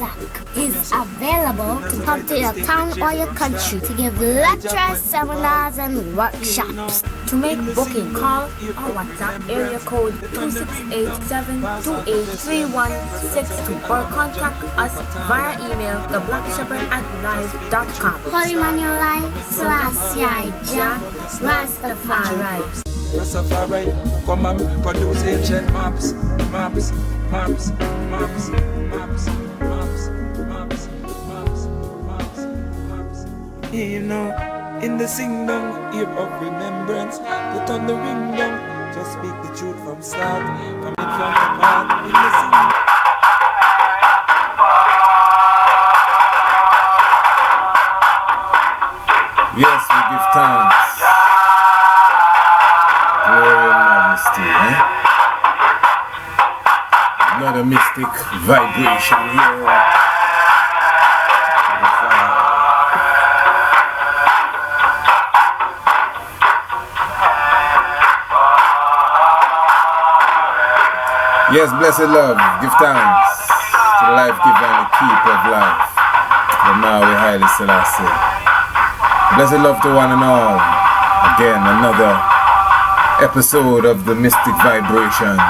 contact is available to come to your town or your country to give lectures, seminars, and workshops. To make booking, call or WhatsApp area code 268-728-3162 or contact us via email theblackshepherd@live.com. Holy Manuel Selassie Jah Rastafari. Rastafari, come and produce ancient maps. You know, in the sing down, year of remembrance, put on the ring down, just speak the truth from start, coming from the heart, in the sing. Yes, we give thanks. Glory and majesty, Another mystic vibration here. Yes, blessed love, give thanks to the life giver and the keeper of life, the Maui Haile Selassie. Blessed love to one and all. Again, another episode of the Mystic Vibration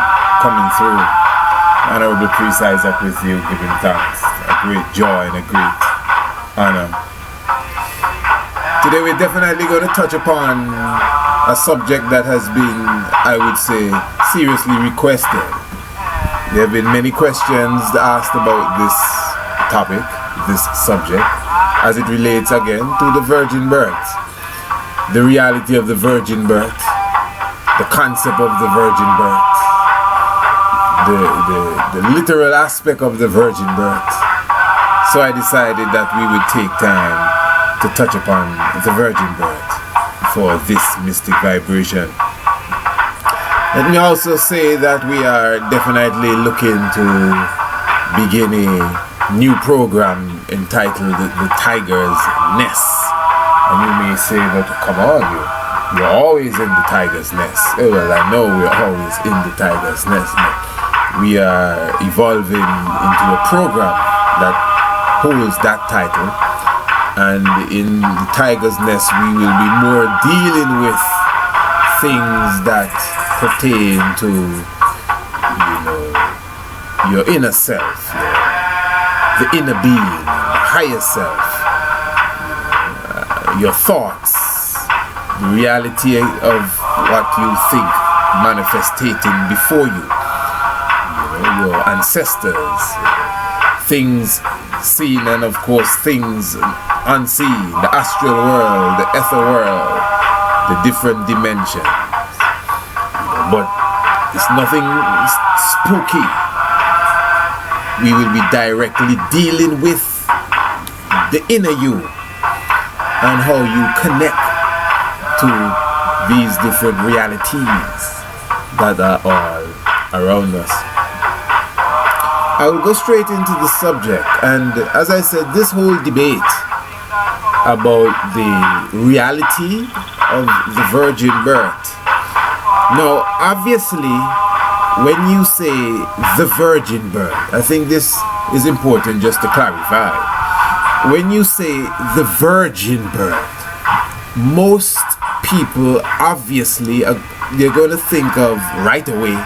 coming through. Honorable Priest Isaac with you, giving thanks. A great joy and a great honor. Today we're definitely going to touch upon a subject that has been, I would say, seriously requested. There have been many questions asked about this topic, this subject, as it relates again to the virgin birth, the reality of the virgin birth, the concept of the virgin birth, the literal aspect of the virgin birth. So I decided that we would take time to touch upon the virgin birth for this mystic vibration. Let me also say that we are definitely looking to begin a new program entitled The Tiger's Nest. And you may say that, come on, you're always in the tiger's nest. Well, I know we're always in the tiger's nest, but we are evolving into a program that holds that title. And in the tiger's nest, we will be more dealing with things that pertain to, your inner self, the inner being, higher self, your thoughts, the reality of what you think manifestating before you, your ancestors, things seen and of course things unseen, the astral world, the ether world, the different dimensions. But it's nothing spooky. We will be directly dealing with the inner you and how you connect to these different realities that are all around us. I will go straight into the subject, and as I said, this whole debate about the reality of the virgin birth. Now, obviously, when you say the virgin birth, I think this is important just to clarify. When you say the virgin birth, most people obviously they're going to think of right away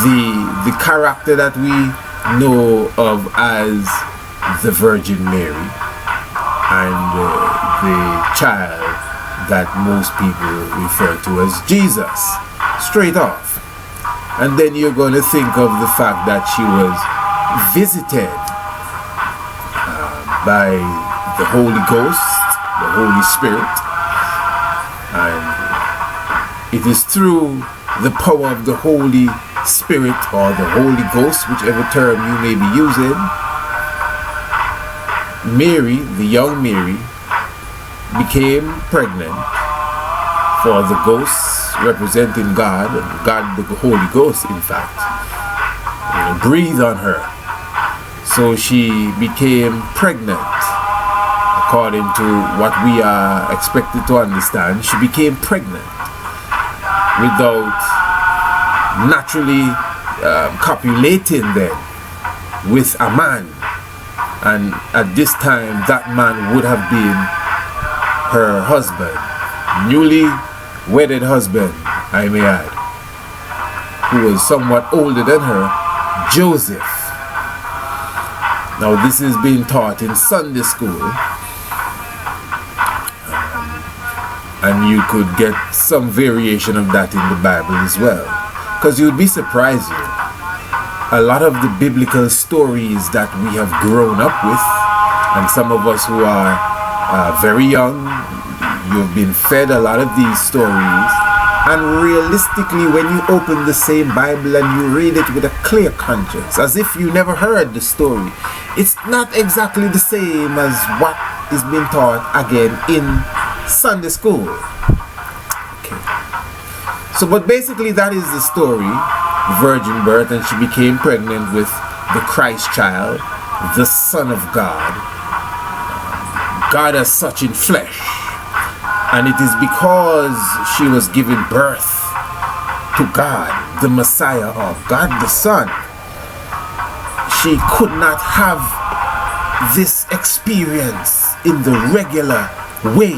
the character that we know of as the Virgin Mary and the child that most people refer to as Jesus, straight off. And then you're going to think of the fact that she was visited by the Holy Ghost, the Holy Spirit, and it is through the power of the Holy Spirit or the Holy Ghost, whichever term you may be using, Mary, the young Mary, became pregnant, for the ghosts representing God, and God, the Holy Ghost, in fact, breathed on her. So she became pregnant. According to what we are expected to understand, she became pregnant without naturally copulating then with a man. And at this time, that man would have been her husband, newly wedded husband, I may add, who was somewhat older than her, Joseph. Now this is being taught in Sunday school, and you could get some variation of that in the Bible as well, because you'd be surprised. A lot of the biblical stories that we have grown up with, and some of us who are very young, you've been fed a lot of these stories, and realistically when you open the same Bible and you read it with a clear conscience, as if you never heard the story, it's not exactly the same as what is being taught again in Sunday school. Okay. So, but basically that is the story. Virgin birth, and she became pregnant with the Christ child, the Son of God, God as such in flesh. And it is because she was giving birth to God, the Messiah, or God the Son, she could not have this experience in the regular way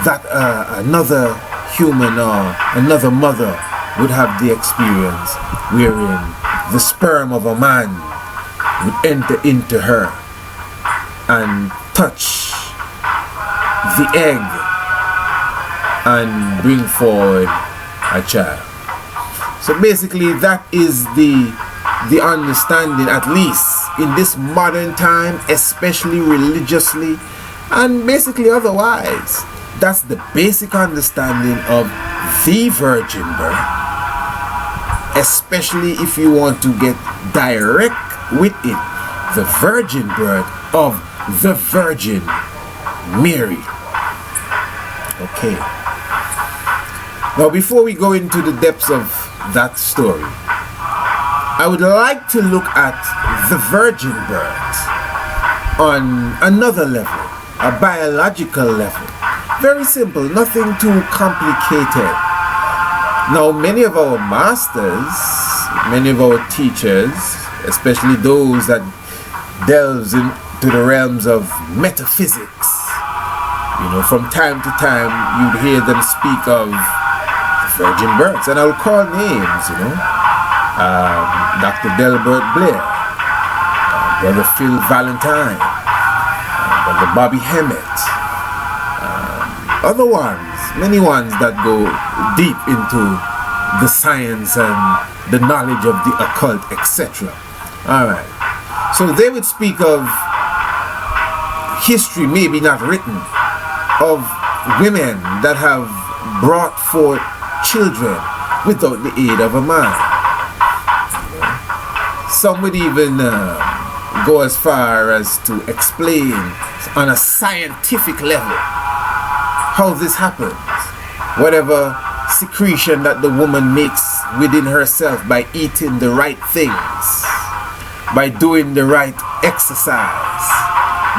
that another human or another mother would have the experience, wherein the sperm of a man would enter into her and touch the egg and bring forward a child. So basically that is the understanding, at least in this modern time, especially religiously and basically otherwise. That's the basic understanding of the virgin birth, especially if you want to get direct with it, the virgin birth of the Virgin Mary. Okay. Now before we go into the depths of that story, I would like to look at the virgin birth on another level, a biological level. Very simple, nothing too complicated. Now, many of our masters, many of our teachers, especially those that delves into the realms of metaphysics, from time to time you'd hear them speak of virgin births, and I'll call names, Dr. Delbert Blair, Brother Phil Valentine, Brother Bobby Hemmett, other ones, many ones that go deep into the science and the knowledge of the occult, etc. Alright, so they would speak of history, maybe not written, of women that have brought forth children without the aid of a man. Some would even go as far as to explain on a scientific level how this happens. Whatever secretion that the woman makes within herself by eating the right things, by doing the right exercise,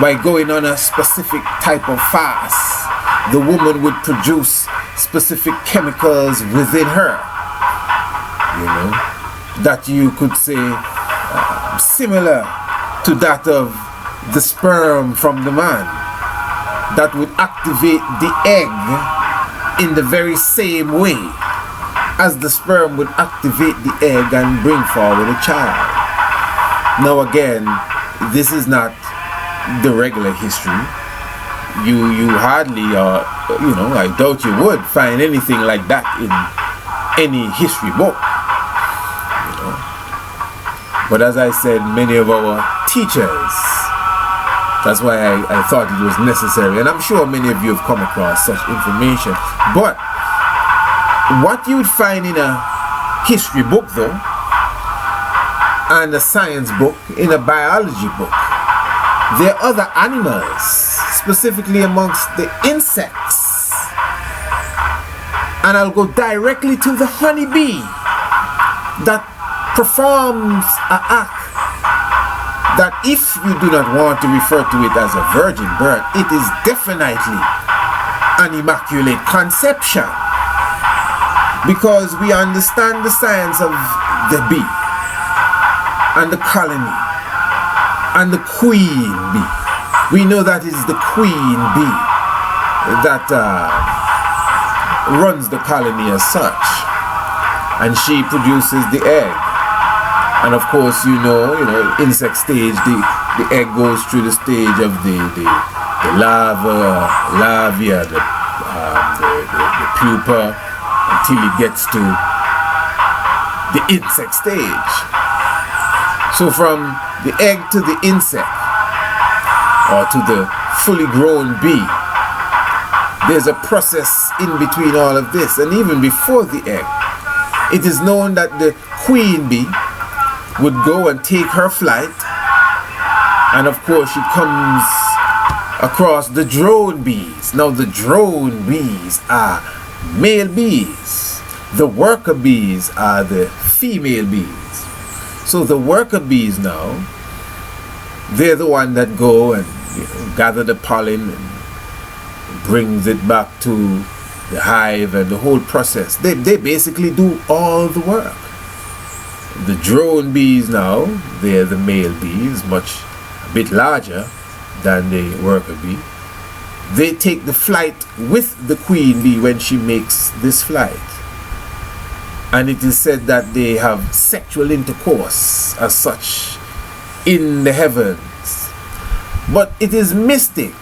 by going on a specific type of fast, the woman would produce specific chemicals within her, that you could say similar to that of the sperm from the man, that would activate the egg in the very same way as the sperm would activate the egg and bring forward a child. Now again, this is not the regular history. You hardly, I doubt you would find anything like that in any history book. But as I said, many of our teachers, that's why I thought it was necessary, and I'm sure many of you have come across such information. But what you would find in a history book though, and a science book, in a biology book, there are other animals, specifically amongst the insects. And I'll go directly to the honeybee that performs an act that, if you do not want to refer to it as a virgin birth, it is definitely an immaculate conception, because we understand the science of the bee and the colony and the queen bee. We know that is the queen bee that runs the colony as such, and she produces the egg. And of course, you know, insect stage, the egg goes through the stage of the larvae, the pupa, until it gets to the insect stage. So from the egg to the insect, or to the fully grown bee, there's a process in between all of this. And even before the egg, it is known that the queen bee would go and take her flight, and of course she comes across the drone bees. Now the drone bees are male bees. The worker bees are the female bees. So the worker bees now, they're the one that go and gather the pollen and brings it back to the hive and the whole process. They basically do all the work. The drone bees now, they're the male bees, a bit larger than the worker bee. They take the flight with the queen bee when she makes this flight. And it is said that they have sexual intercourse as such in the heavens. But it is mystic.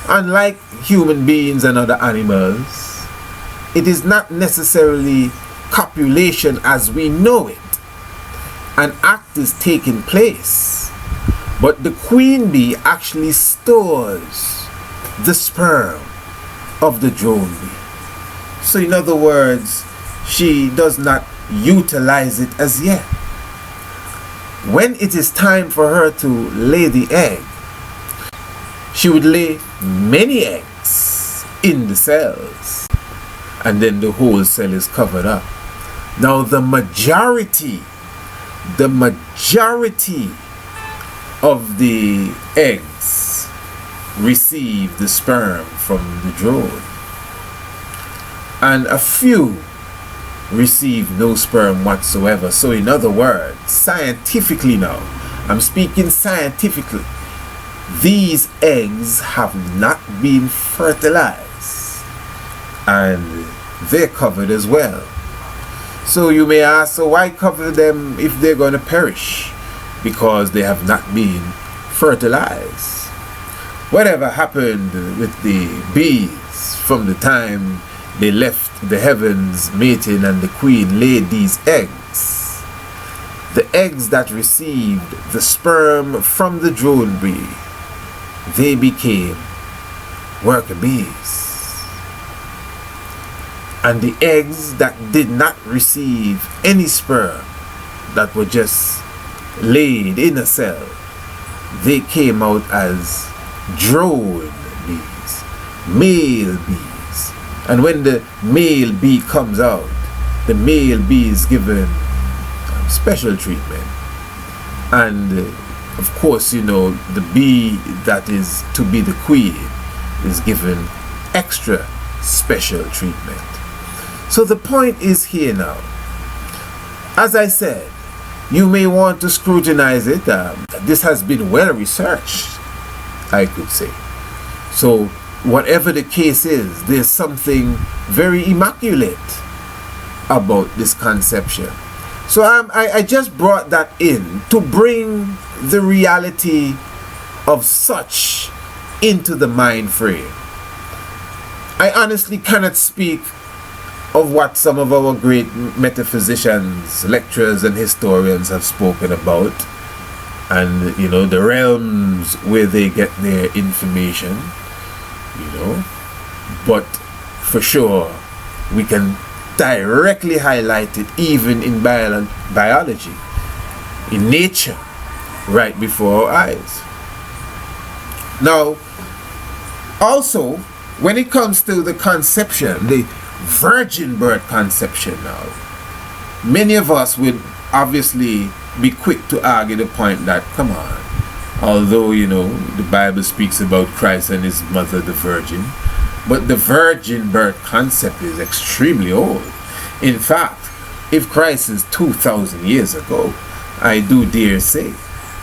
Unlike human beings and other animals, it is not necessarily copulation as we know it. An act is taking place, but the queen bee actually stores the sperm of the drone bee. So in other words, she does not utilize it as yet. When it is time for her to lay the egg, she would lay many eggs in the cells, and then the whole cell is covered up. Now the majority of the eggs receive the sperm from the drone, and a few receive no sperm whatsoever. So in other words, scientifically now, I'm speaking scientifically, these eggs have not been fertilized, and they're covered as well. So you may ask, so why cover them if they're going to perish? Because they have not been fertilized. Whatever happened with the bees from the time they left the heavens mating and the queen laid these eggs, the eggs that received the sperm from the drone bee, they became worker bees. And the eggs that did not receive any sperm, that were just laid in a cell, they came out as drone bees, male bees. And when the male bee comes out, the male bee is given special treatment. And of course, the bee that is to be the queen is given extra special treatment. So the point is here now. As I said, you may want to scrutinize it. This has been well researched, I could say. So whatever the case is, there's something very immaculate about this conception. So I just brought that in to bring the reality of such into the mind frame. I honestly cannot speak of what some of our great metaphysicians, lecturers and historians have spoken about, and the realms where they get their information, but for sure we can directly highlight it even in biology, in nature, right before our eyes. Now also, when it comes to the conception, the virgin birth conception, now many of us would obviously be quick to argue the point that, come on, although the Bible speaks about Christ and his mother the virgin, but the virgin birth concept is extremely old. In fact, if Christ is 2,000 years ago, I do dare say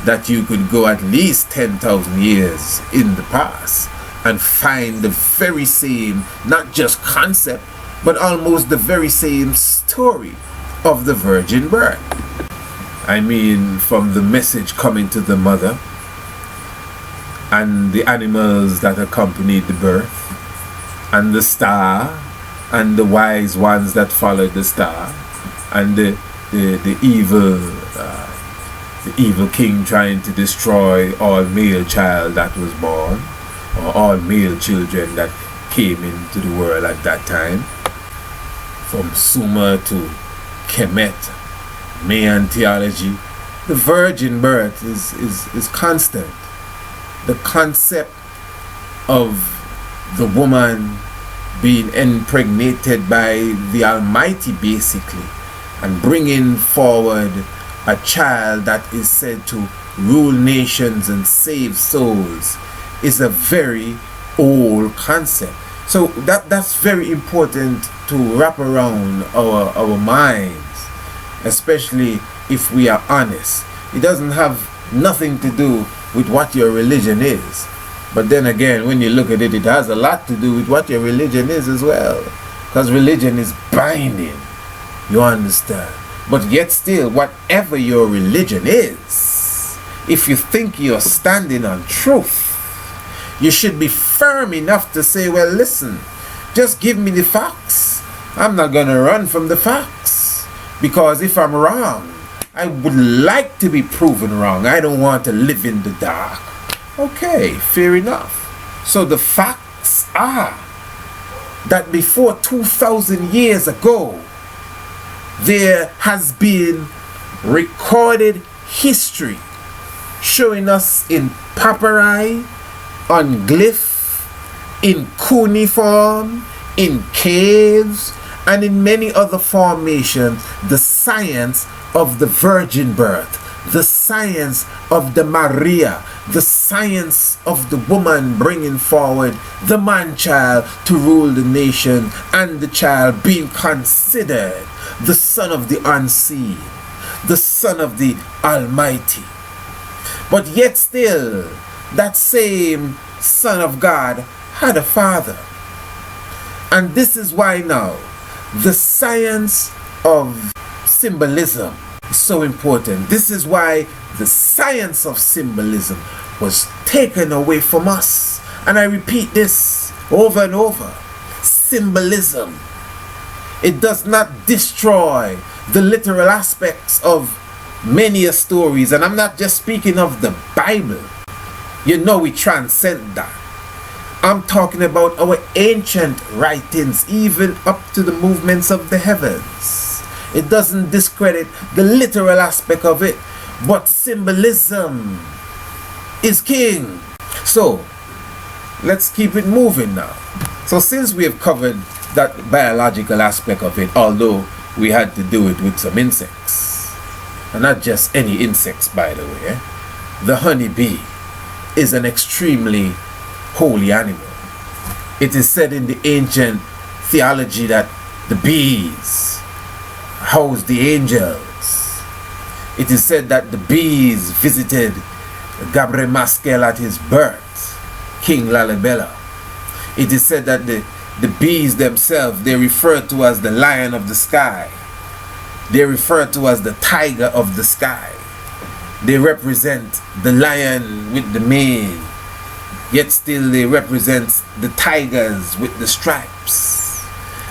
that you could go at least 10,000 years in the past and find the very same, not just concept, but almost the very same story of the virgin birth. I mean, from the message coming to the mother and the animals that accompanied the birth and the star and the wise ones that followed the star and the evil king trying to destroy all male child that was born, or all male children that came into the world at that time, from Sumer to Kemet, Mayan theology. The virgin birth is constant. The concept of the woman being impregnated by the Almighty, basically, and bringing forward a child that is said to rule nations and save souls, is a very old concept. So that's very important to wrap around our minds, especially if we are honest. It doesn't have nothing to do with what your religion is. But then again, when you look at it, it has a lot to do with what your religion is as well. Because religion is binding. You understand? But yet still, whatever your religion is, if you think you're standing on truth, you should be firm enough to say, well, listen, just give me the facts. I'm not going to run from the facts. Because if I'm wrong, I would like to be proven wrong. I don't want to live in the dark. Okay, fair enough. So the facts are that before 2,000 years ago, there has been recorded history showing us in papyri, on glyph, in cuneiform, in caves, and in many other formations, the science of the virgin birth, the science of the Maria, the science of the woman bringing forward the man-child to rule the nation, and the child being considered the son of the unseen, the son of the Almighty. But yet still, that same Son of God had a father. And this is why now the science of symbolism is so important. This is why the science of symbolism was taken away from us. And I repeat this over and over. Symbolism. It does not destroy the literal aspects of many stories. And I'm not just speaking of the Bible. You know we transcend that. I'm talking about our ancient writings, even up to the movements of the heavens. It doesn't discredit the literal aspect of it, but symbolism is king. So, let's keep it moving now. So since we have covered that biological aspect of it, although we had to do it with some insects, and not just any insects, by the way, the honeybee is an extremely holy animal. It is said in the ancient theology that the bees house the angels. It is said that the bees visited Gabriel Maskel at his birth, King Lalibela. It is said that the bees themselves, they refer to as the lion of the sky. They refer to as the tiger of the sky. They represent the lion with the mane, yet still they represent the tigers with the stripes.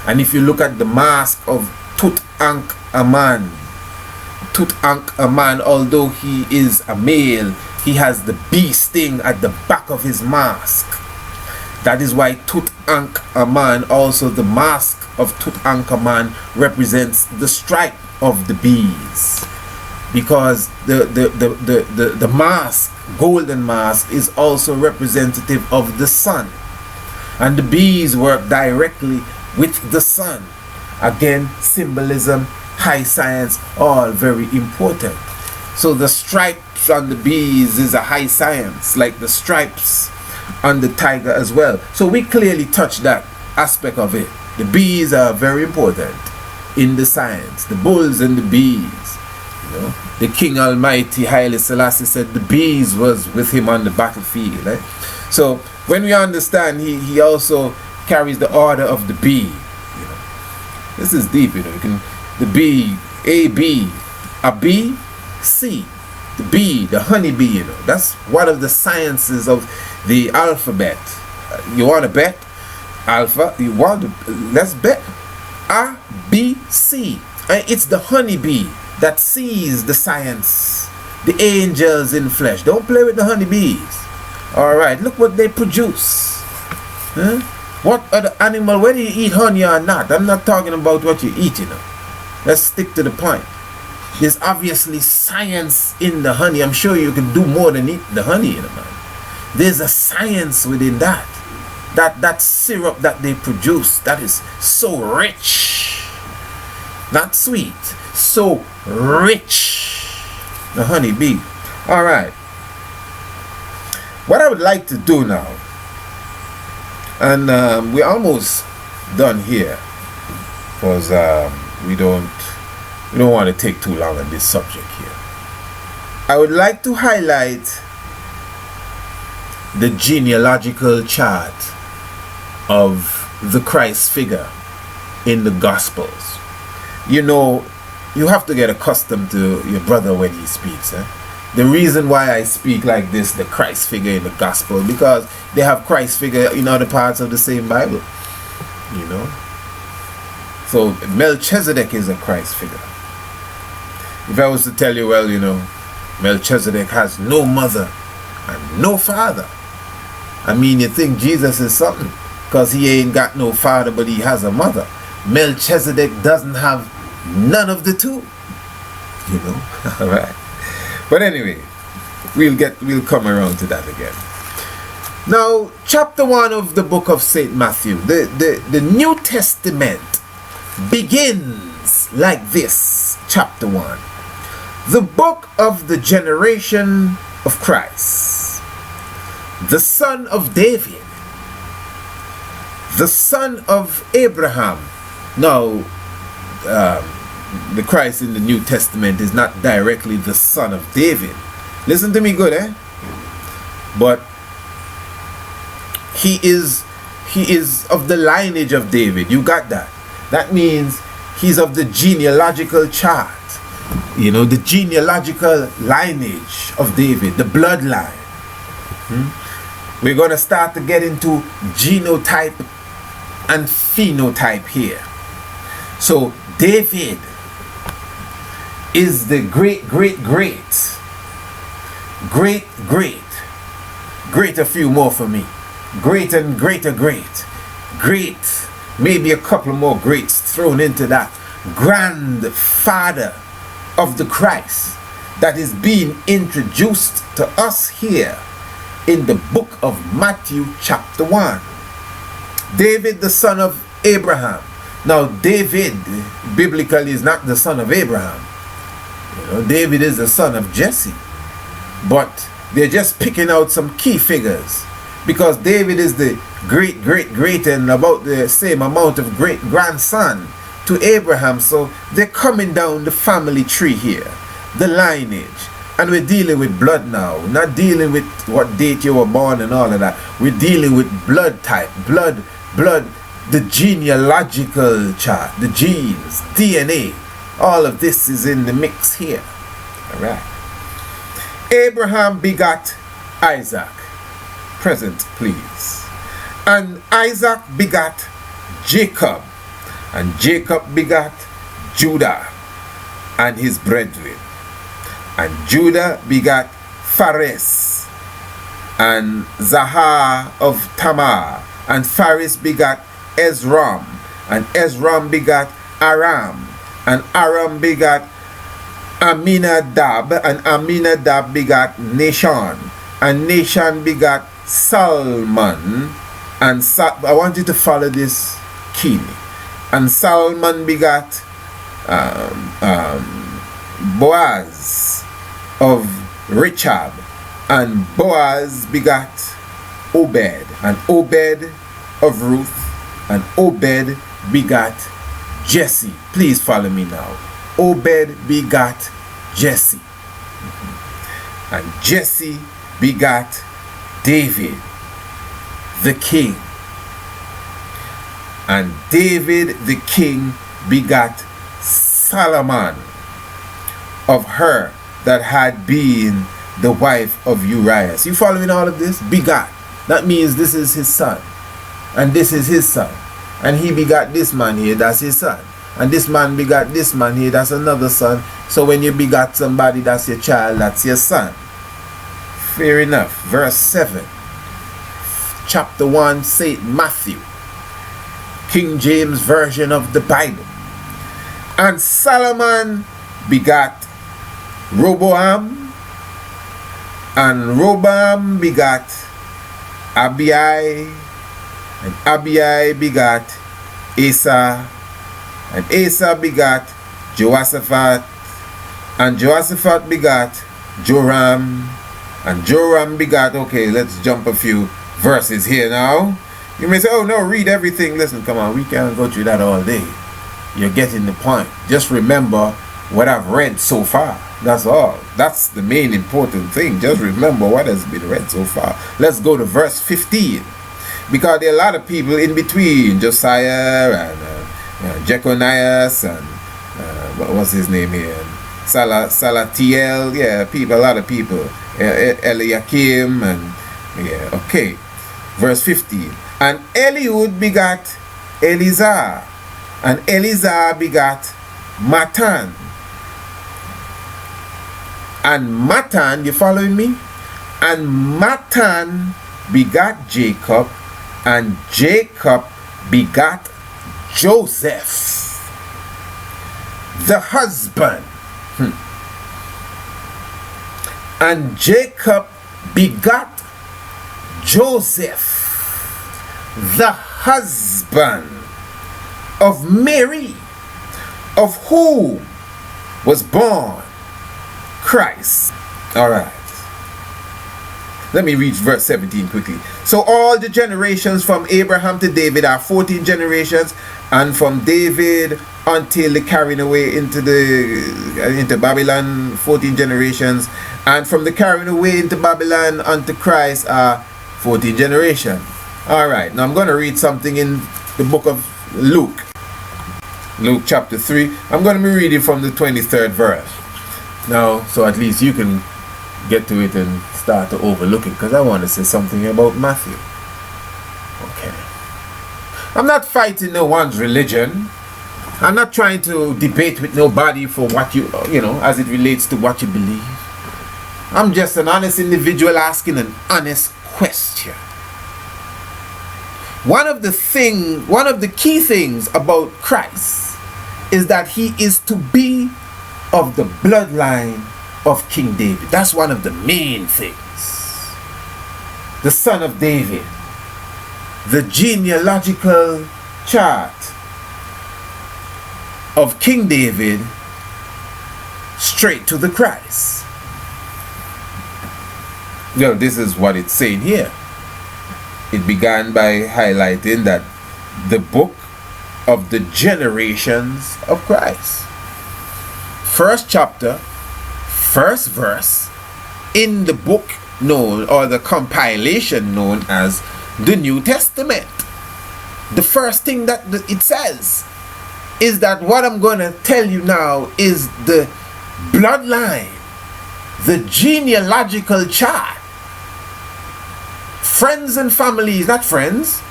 And if you look at the mask of Tutankhamun, although he is a male, he has the bee sting at the back of his mask. That is why Tutankhamun, also the mask of Tutankhamun, represents the stripe of the bees. Because the mask, golden mask, is also representative of the sun. And the bees work directly with the sun. Again, symbolism, high science, all very important. So the stripes on the bees is a high science, like the stripes on the tiger as well. So we clearly touch that aspect of it. The bees are very important in the science. The bulls and the bees. You know, the King Almighty Haile Selassie said the bees was with him on the battlefield. Eh? So when we understand, he also carries the order of the bee. You know, this is deep. You know, you can the bee, A B, a bee, C, the bee, the honeybee. You know, that's one of the sciences of the alphabet. You want to bet? Alpha. You want to? Let's bet. A B C. It's the honeybee that sees the science, the angels in flesh. Don't play with the honeybees. All right, look what they produce. Huh? What other animal, whether you eat honey or not, I'm not talking about what you eat, you know. Let's stick to the point. There's obviously science in the honey. I'm sure you can do more than eat the honey, you know, man. There's a science within that. That syrup that they produce, that is so rich. Not sweet, so rich. The honeybee. All right. What I would like to do now, and we're almost done here, because we don't want to take too long on this subject here. I would like to highlight the genealogical chart of the Christ figure in the Gospels. You know, you have to get accustomed to your brother when he speaks. The reason why I speak like this, the Christ figure in the Gospel, because they have Christ figure in other parts of the same Bible. You know? So Melchizedek is a Christ figure. If I was to tell you, well, you know, Melchizedek has no mother and no father, I mean, you think Jesus is something, because he ain't got no father, but he has a mother. Melchizedek doesn't have none of the two. You know? All right. But anyway, we'll come around to that again. Now, chapter 1 of the book of St. Matthew, the New Testament begins like this. Chapter 1. The book of the generation of Christ, the son of David, the son of Abraham. Now, the Christ in the New Testament is not directly the son of David. Listen to me good, eh? But he is of the lineage of David. You got that? That means he's of the genealogical chart. You know, the genealogical lineage of David, the bloodline. We're going to start to get into genotype and phenotype here. So David is the great a few more for me, great and great, maybe a couple more greats thrown into that, grandfather of the Christ that is being introduced to us here in the book of Matthew chapter 1. David, the son of Abraham. Now, David biblically is not the son of Abraham. You know, David is the son of Jesse. But they're just picking out some key figures, because David is the great and about the same amount of great grandson to Abraham. So they're coming down the family tree here, the lineage. And we're dealing with blood now. We're not dealing with what date you were born and all of that. We're dealing with blood type, blood, the genealogical chart, the genes, DNA. All of this is in the mix here. All right. Abraham begot Isaac. Present, please. And Isaac begot Jacob. And Jacob begot Judah and his brethren. And Judah begot Phares and Zahar of Tamar. And Phares begot Ezram. And Ezram begot Aram. And Aram begot Aminadab. And Aminadab begot Nahshon. And Nahshon begot Salmon. And I want you to follow this keenly. And Salmon begot Boaz of Rechab. And Boaz begot Obed. And Obed of Ruth. And Obed begot Jesse. Please follow me now. Obed begot Jesse. And Jesse begot David, the king. And David the king begot Solomon of her that had been the wife of Uriah. So you following all of this? Begot. That means this is his son. And this is his son. And he begot this man here, that's his son. And this man begot this man here, that's another son. So when you begot somebody, that's your child, that's your son. Fair enough. Verse 7. Chapter 1, St. Matthew. King James Version of the Bible. And Solomon begot Roboam. And Roboam begot Abiai. And Abiai begot Asa. And Asa begot Jehoshaphat. And Jehoshaphat begot Joram. And Joram begot, okay, let's jump a few verses here now. You may say, oh no, read everything. Listen, come on, we can't go through that all day. You're getting the point. Just remember what I've read so far. That's all. That's the main important thing. Just remember what has been read so far. Let's go to verse 15. Because there are a lot of people in between. Josiah and Jeconias and what's his name here? Salatiel. Yeah, people, a lot of people. Eliakim and yeah, okay. Verse 15. And Eliud begot Elizar. And Elizar begot Matan. And Matan, you following me? And Matan begot Jacob. And Jacob begot Joseph, the husband. And Jacob begot Joseph, the husband of Mary, of whom was born Christ. All right. Let me read verse 17 quickly. So all the generations from Abraham to David are 14 generations, and from David until the carrying away into Babylon, 14 generations, and from the carrying away into Babylon unto Christ are 14 generations. All right, now I'm going to read something in the book of Luke. Luke chapter 3. I'm going to be reading from the 23rd verse. Now, so at least you can get to it and start to overlook it, because I want to say something about Matthew. Okay. I'm not fighting no one's religion. I'm not trying to debate with nobody for what you know, as it relates to what you believe. I'm just an honest individual asking an honest question. One of the key things about Christ is that he is to be of the bloodline of King David. That's one of the main things. The son of David. The genealogical chart of King David straight to the Christ. You know, this is what it's saying here. It began by highlighting that the book of the generations of Christ. First chapter, first verse in the book known, or the compilation known as the New Testament. The first thing that it says is that what I'm going to tell you now is the bloodline, the genealogical chart. Friends and families, not friends,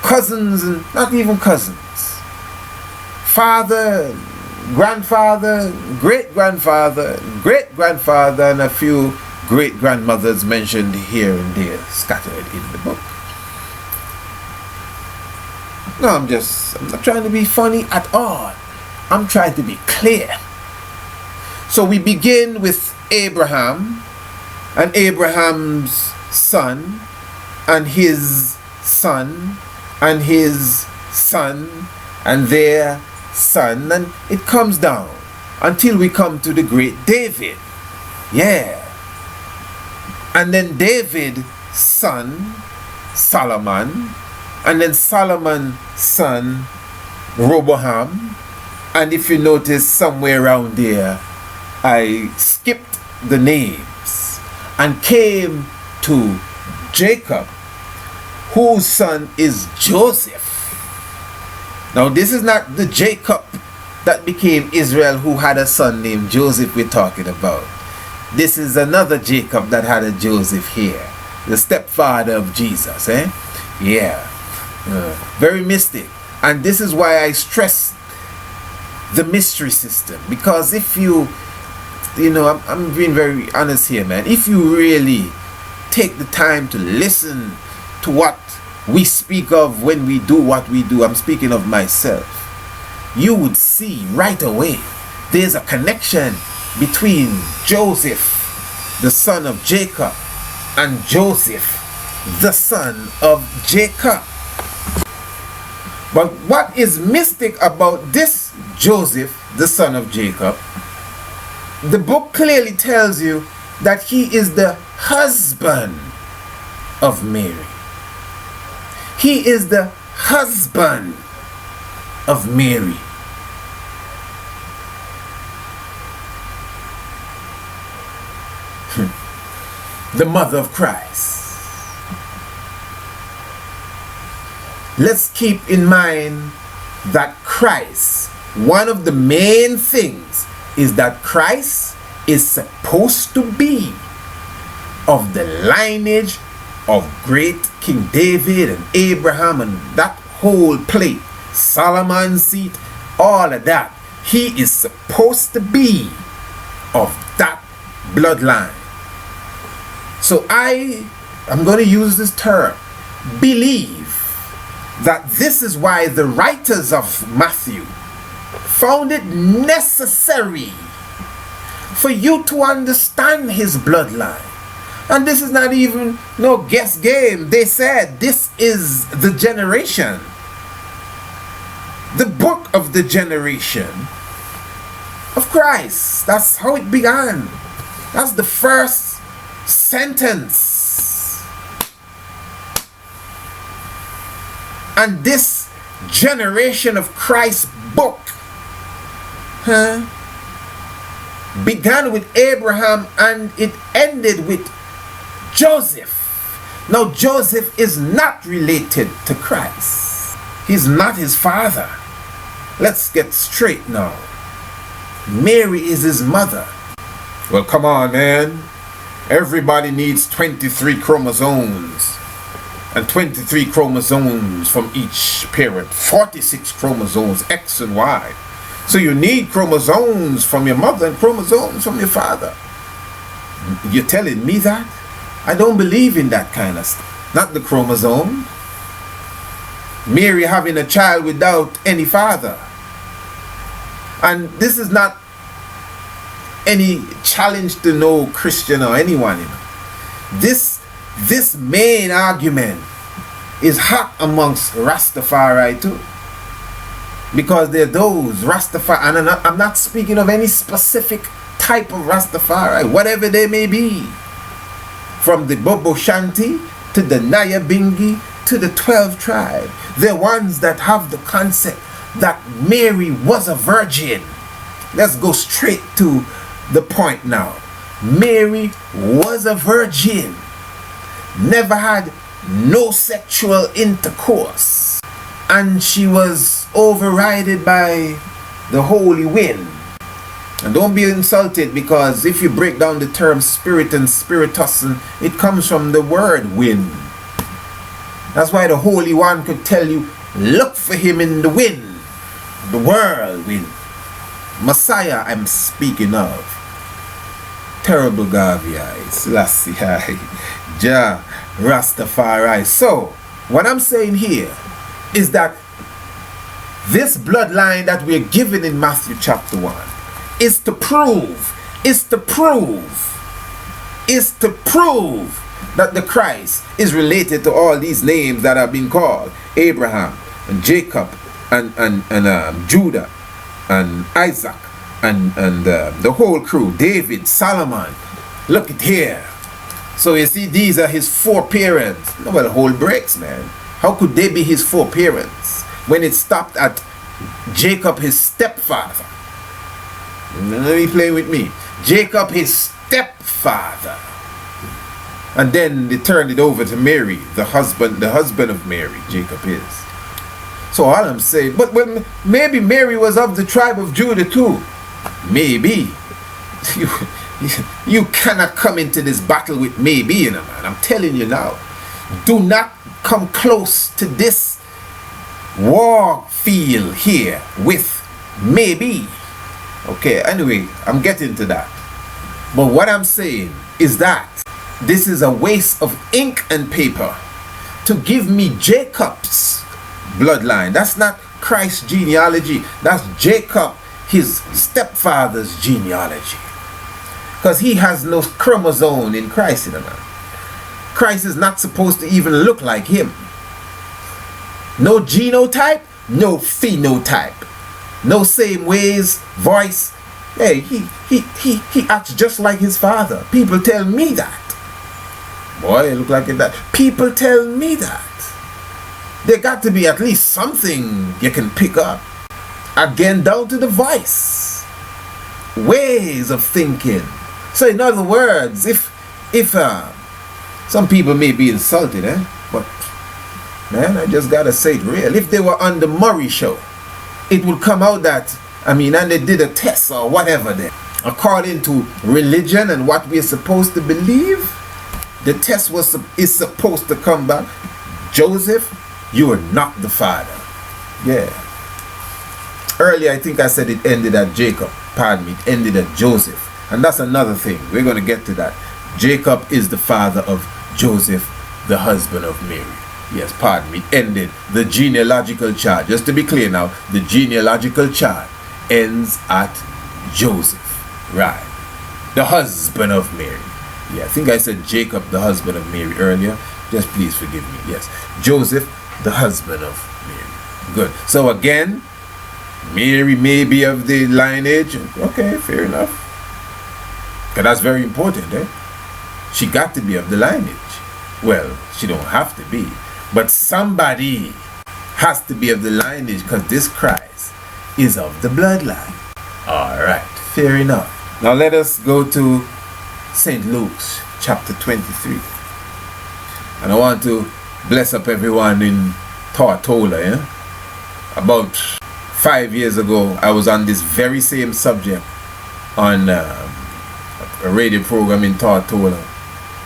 cousins and not even cousins. Father, grandfather, great-grandfather, great-grandfather, and a few great-grandmothers mentioned here and there, scattered in the book. No, I'm not trying to be funny at all. I'm trying to be clear. So we begin with Abraham, and Abraham's son, and his son, and his son, and their son, and it comes down until we come to the great David. Yeah. And then David's son, Solomon, and then Solomon's son, Rehoboam, and if you notice somewhere around there, I skipped the names and came to Jacob, whose son is Joseph. Now this is not the Jacob that became Israel, who had a son named Joseph we're talking about. This is another Jacob that had a Joseph here, the stepfather of Jesus, Yeah, very mystic. And this is why I stress the mystery system, because if you know, I'm being very honest here, man. If you really take the time to listen to what we speak of when we do what we do, I'm speaking of myself, you would see right away there's a connection between Joseph, the son of Jacob, and Joseph, the son of Jacob. But what is mystic about this Joseph, the son of Jacob? The book clearly tells you that he is the husband of Mary. He is the husband of Mary. The mother of Christ. Let's keep in mind that Christ, one of the main things is that Christ is supposed to be of the lineage of great King David and Abraham and that whole plate, Solomon's seat, all of that. He is supposed to be of that bloodline. So I'm going to use this term, believe that this is why the writers of Matthew found it necessary for you to understand his bloodline. And this is not even no guess game. They said this is the generation, the book of the generation of Christ. That's how it began. That's the first sentence. And this generation of Christ's book began with Abraham and it ended with Joseph. Now Joseph is not related to Christ. He's not his father. Let's get straight now. Mary is his mother. Well, come on, man. Everybody needs 23 chromosomes. And 23 chromosomes from each parent. 46 chromosomes, X and Y. So you need chromosomes from your mother and chromosomes from your father. You're telling me that? I don't believe in that kind of stuff. Not the chromosome. Mary having a child without any father. And this is not any challenge to no Christian or anyone, you know. This main argument is hot amongst Rastafari too. Because there are those Rastafari, and I'm not speaking of any specific type of Rastafari, whatever they may be. From the Bobo Shanti to the Nyabingi to the 12 tribe. They're ones that have the concept that Mary was a virgin. Let's go straight to the point now. Mary was a virgin. Never had no sexual intercourse. And she was overridden by the holy wind. And don't be insulted, because if you break down the term spirit and spiritusin, it comes from the word wind. That's why the Holy One could tell you, look for him in the wind, the whirlwind. Messiah I'm speaking of. Terrible Gaviai, Selassie, Jah, Rastafari. So, what I'm saying here is that this bloodline that we're given in Matthew chapter 1 is to prove that the Christ is related to all these names that have been called Abraham and Jacob and Judah and Isaac and the whole crew, David, Solomon. Look at here. So you see, these are his four parents. No, well, whole breaks, man. How could they be his four parents when it stopped at Jacob, his stepfather? Let me play with me. Jacob, his stepfather. And then they turned it over to Mary, the husband of Mary, Jacob is. So all I'm saying, but maybe Mary was of the tribe of Judah too. Maybe. You cannot come into this battle with maybe, you know, man. I'm telling you now. Do not come close to this war field here with maybe. Okay, anyway, I'm getting to that. But what I'm saying is that this is a waste of ink and paper to give me Jacob's bloodline. That's not Christ's genealogy. That's Jacob, his stepfather's genealogy. Because he has no chromosome in Christ, you know, man. Christ is not supposed to even look like him. No genotype, no phenotype. No same ways, voice. Hey, he acts just like his father. People tell me that. Boy, you look like that. People tell me that. There got to be at least something you can pick up. Again, down to the voice. Ways of thinking. So in other words, if some people may be insulted, but man, I just gotta say it real. If they were on the Murray show, it would come out that, and they did a test or whatever there. According to religion and what we're supposed to believe, the test is supposed to come back. Joseph, you are not the father. Yeah. Earlier, I think I said it ended at Jacob. Pardon me, it ended at Joseph. And that's another thing. We're going to get to that. Jacob is the father of Joseph, the husband of Mary. Yes, pardon me, ended the genealogical chart. Just to be clear now, the genealogical chart ends at Joseph. Right. The husband of Mary. Yeah, I think I said Jacob, the husband of Mary earlier. Just please forgive me. Yes. Joseph, the husband of Mary. Good. So again, Mary may be of the lineage. Okay, fair enough. Because that's very important, She got to be of the lineage. Well, she don't have to be. But somebody has to be of the lineage because this Christ is of the bloodline. Alright, fair enough. Now let us go to St. Luke's chapter 23. And I want to bless up everyone in Tortola. About 5 years ago, I was on this very same subject on a radio program in Tortola.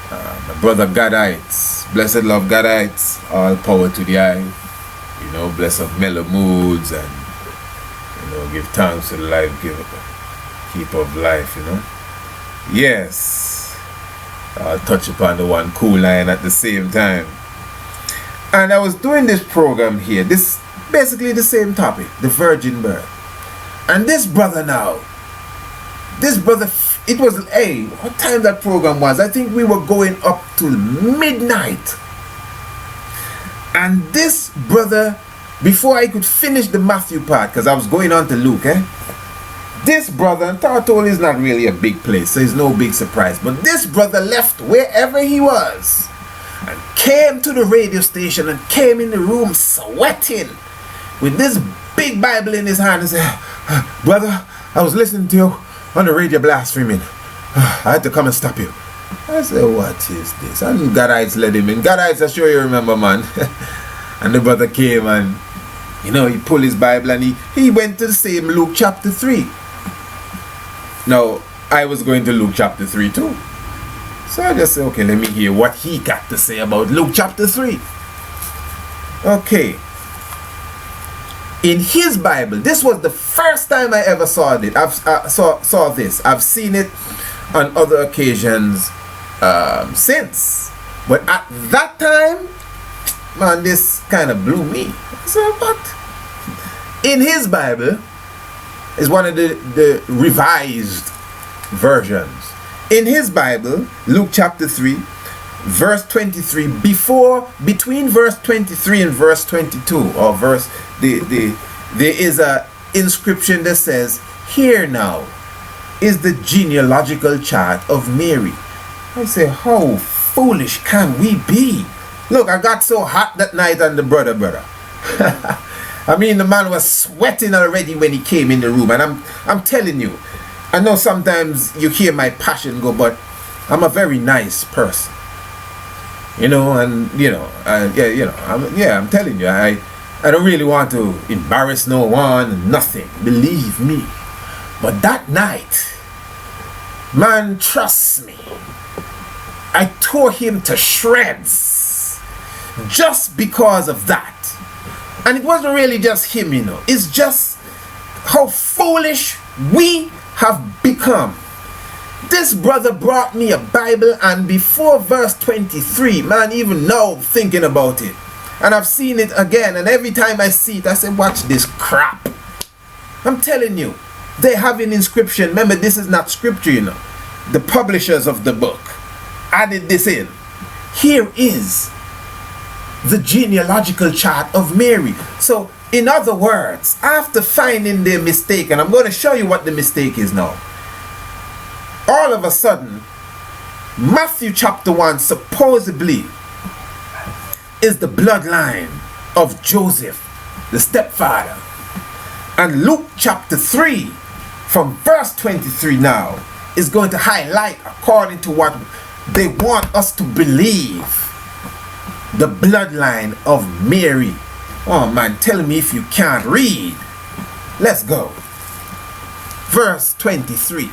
My brother Gadites, blessed love Gadites, all power to the eye. You know, bless up mellow moods and, give thanks to the life giver, keeper of life, Yes, I'll touch upon the one cool line at the same time. And I was doing this program here, this basically the same topic, the virgin birth. And this brother, it was, what time that program was? I think we were going up till midnight. And this brother, before I could finish the Matthew part, because I was going on to Luke, this brother, and Tortola is not really a big place, so it's no big surprise, but this brother left wherever he was and came to the radio station and came in the room sweating with this big Bible in his hand and said, brother, I was listening to you on the radio blaspheming. I had to come and stop you. I said, what is this? And Gadites let him in. Gadites, I'm sure you remember, man. And the brother came and, he pulled his Bible and he went to the same Luke chapter 3. Now, I was going to Luke chapter 3 too. So I just said, okay, let me hear what he got to say about Luke chapter 3. Okay. In his Bible, this was the first time I ever saw it. Saw this. I've seen it on other occasions since. But at that time, man, this kind of blew me. I said, what? In his Bible, is one of the revised versions. In his Bible, Luke chapter 3, verse 23, between verse 23 and verse 22, or there is a inscription that says, here now is the genealogical chart of Mary. I say, how foolish can we be? Look, I got so hot that night on the brother. the man was sweating already when he came in the room, and I'm telling you, I know sometimes you hear my passion go, but I'm a very nice person. You know, and I'm telling you, I don't really want to embarrass no one, nothing, believe me. But that night, man, trust me, I tore him to shreds just because of that. And it wasn't really just him, you know, it's just how foolish we have become. This brother brought me a Bible, and before verse 23, man, even now thinking about it, and I've seen it again, and every time I see it, I say, watch this crap. I'm telling you, they have an inscription. Remember, this is not scripture, you know. The publishers of the book added this in. Here is the genealogical chart of Mary. So, in other words, after finding their mistake, and I'm going to show you what the mistake is now. All of a sudden, Matthew chapter 1 supposedly is the bloodline of Joseph, the stepfather. And Luke chapter 3, from verse 23 now, is going to highlight, according to what they want us to believe, the bloodline of Mary. Oh man, tell me if you can't read. Let's go. Verse 23.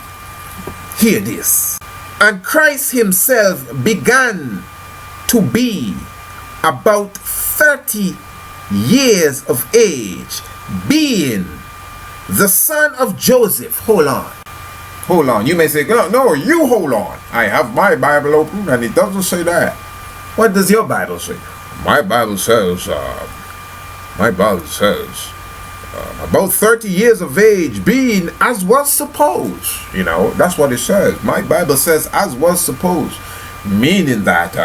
Hear this. And Christ himself began to be about 30 years of age, being the son of Joseph. Hold on. You may say, no, you hold on. I have my Bible open and it doesn't say that. What does your Bible say? My Bible says about 30 years of age, being as was supposed. You know, that's what it says. My Bible says as was supposed, meaning that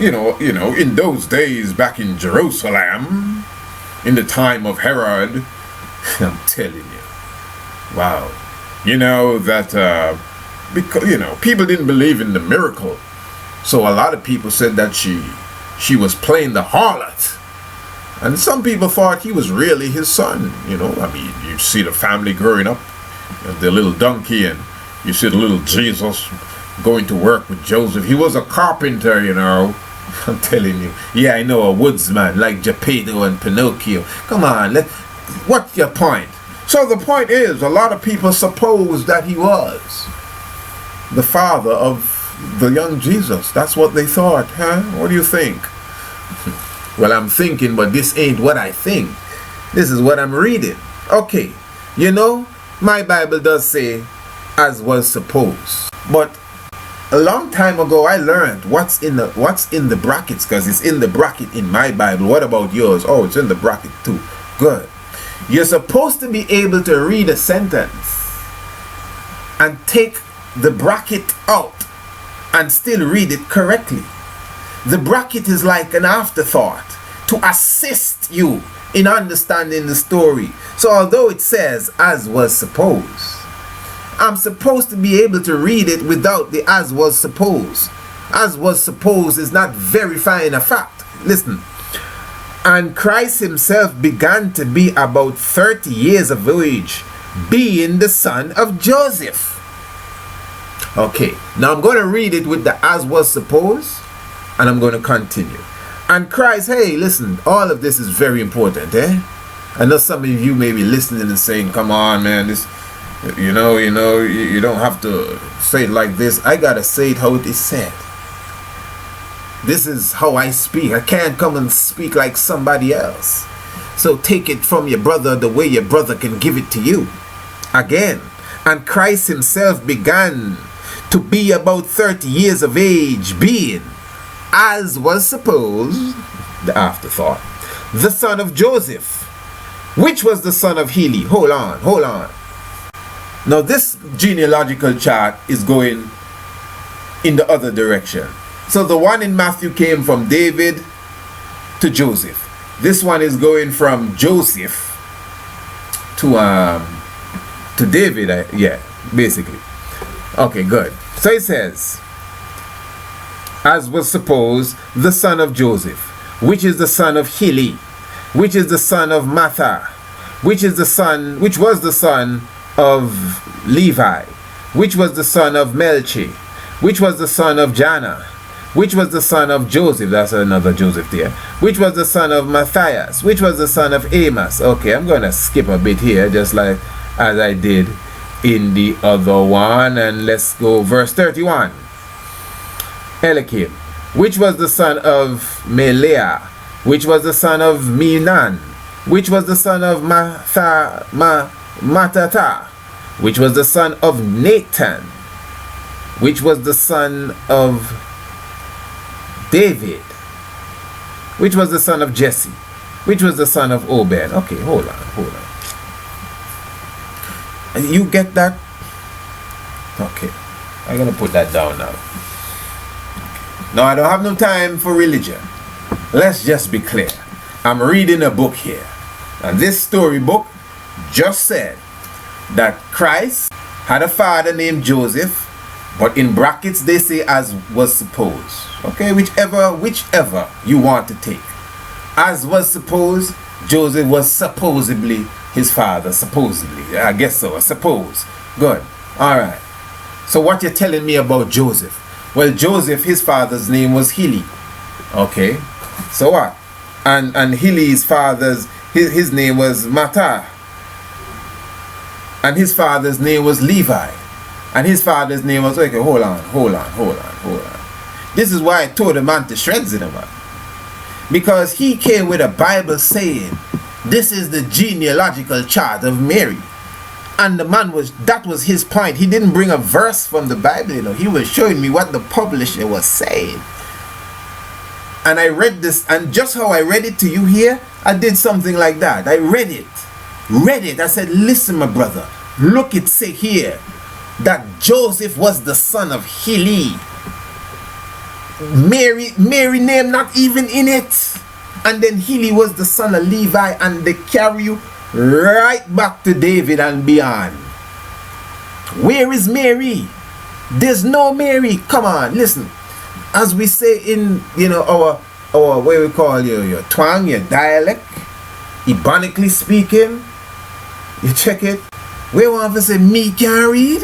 in those days back in Jerusalem, in the time of Herod, I'm telling you, wow, you know that because people didn't believe in the miracle, so a lot of people said that she was playing the harlot. And some people thought he was really his son, you know. I mean, you see the family growing up, the little donkey, and you see the little Jesus going to work with Joseph. He was a carpenter, you know. I'm telling you. Yeah, I know, a woodsman like Geppetto and Pinocchio. Come on, what's your point? So the point is, a lot of people suppose that he was the father of the young Jesus. That's what they thought, huh? What do you think? Well, I'm thinking, but this ain't what I think. This is what I'm reading. Okay, you know, my Bible does say, as was supposed. But a long time ago, I learned what's in the brackets, because it's in the bracket in my Bible. What about yours? Oh, it's in the bracket too. Good. You're supposed to be able to read a sentence and take the bracket out and still read it correctly. The bracket is like an afterthought to assist you in understanding the story. So although it says as was supposed, I'm supposed to be able to read it without the as was supposed. As was supposed is not verifying a fact. Listen. And Christ himself began to be about 30 years of age, being the son of Joseph. Okay, now I'm going to read it with the as was supposed, and I'm going to continue. And Christ, hey, listen, all of this is very important, eh? I know some of you may be listening and saying, come on, man, this, you don't have to say it like this. I got to say it how it is said. This is how I speak. I can't come and speak like somebody else. So take it from your brother the way your brother can give it to you. Again, and Christ himself began to be about 30 years of age, being, as was supposed, the afterthought, the son of Joseph, which was the son of Heli. Hold on. Now this genealogical chart is going in the other direction. So the one in Matthew came from David to Joseph. This one is going from Joseph to David. Yeah, basically. Okay, good. So it says, as was supposed, the son of Joseph, which is the son of Heli, which is the son of Matha, which was the son of Levi? Which was the son of Melchi? Which was the son of Janna? Which was the son of Joseph? That's another Joseph there. Which was the son of Matthias? Which was the son of Amos? Okay, I'm going to skip a bit here, just like as I did in the other one. And let's go verse 31. Elikim. Which was the son of Meleah? Which was the son of Menan? Which was the son of Matata? Which was the son of Nathan? Which was the son of David? Which was the son of Jesse? Which was the son of Obed? Okay, hold on. And you get that? Okay, I'm gonna put that down now. Now I don't have no time for religion. Let's just be clear. I'm reading a book here, and this storybook just said that Christ had a father named Joseph, but in brackets they say as was supposed. Okay, whichever you want to take. As was supposed, Joseph was supposedly his father. Supposedly, I guess so. Suppose. Good. All right. So what you're telling me about Joseph? Well, Joseph, his father's name was Heli. Okay. So what? And Heli's father's his name was Mattah. And his father's name was Levi. And his father's name was, okay, hold on. This is why I tore the man to shreds in a man. Because he came with a Bible saying, this is the genealogical chart of Mary. And the man that was his point. He didn't bring a verse from the Bible, He was showing me what the publisher was saying. And I read this, and just how I read it to you here, I did something like that. I read it. I said, listen, my brother, look, it say here that Joseph was the son of Heli. Mary name not even in it. And then Heli was the son of Levi, and they carry you right back to David and beyond. Where is Mary? There's no Mary. Come on, listen. As we say in our what we call your twang, your dialect, ebonically speaking, you check it. We want to say me can read.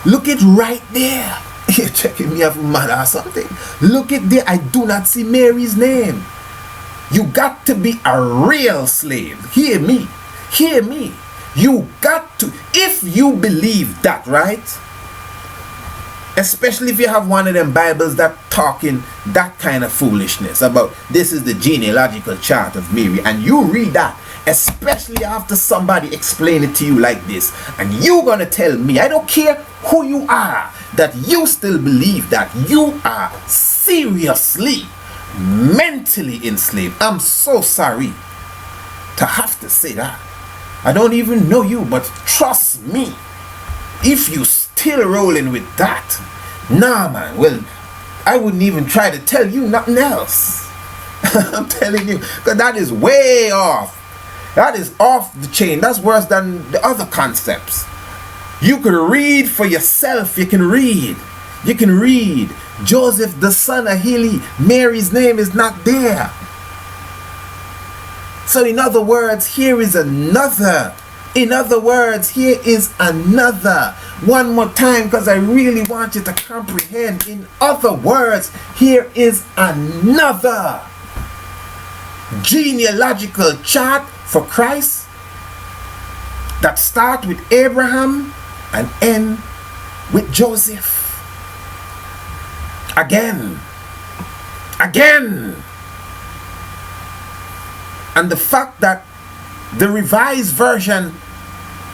Look it right there. You're checking me up mad or something. Look it there. I do not see Mary's name. You got to be a real slave. Hear me. You got to, if you believe that, right? Especially if you have one of them Bibles that talking that kind of foolishness about this is the genealogical chart of Mary, and you read that, especially after somebody explain it to you like this, and you gonna tell me, I don't care who you are, that you still believe that you are seriously mentally enslaved. I'm so sorry to have to say that. I don't even know you, but trust me, if you still rolling with that, nah man, well, I wouldn't even try to tell you nothing else. I'm telling you, because that is way off. That is off the chain. That's worse than the other concepts. You can read for yourself. You can read. Joseph, the son of Heli, Mary's name is not there. So in other words, here is another. One more time, because I really want you to comprehend. In other words, here is another genealogical chart for Christ that start with Abraham and end with Joseph. Again. And the fact that the Revised Version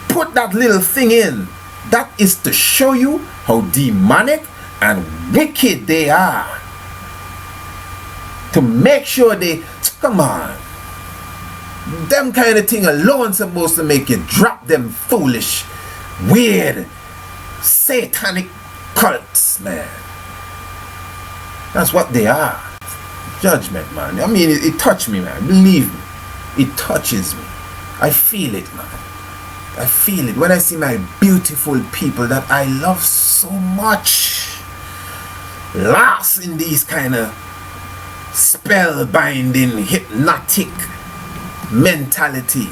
put that little thing in, that is to show you how demonic and wicked they are. To make sure they, come on, them kind of thing alone supposed to make you drop them foolish, weird, satanic cults, man. That's what they are. Judgment, man. I mean, it touched me, man. Believe me. It touches me. I feel it, man. I feel it when I see my beautiful people that I love so much lost in these kind of spellbinding, hypnotic mentality.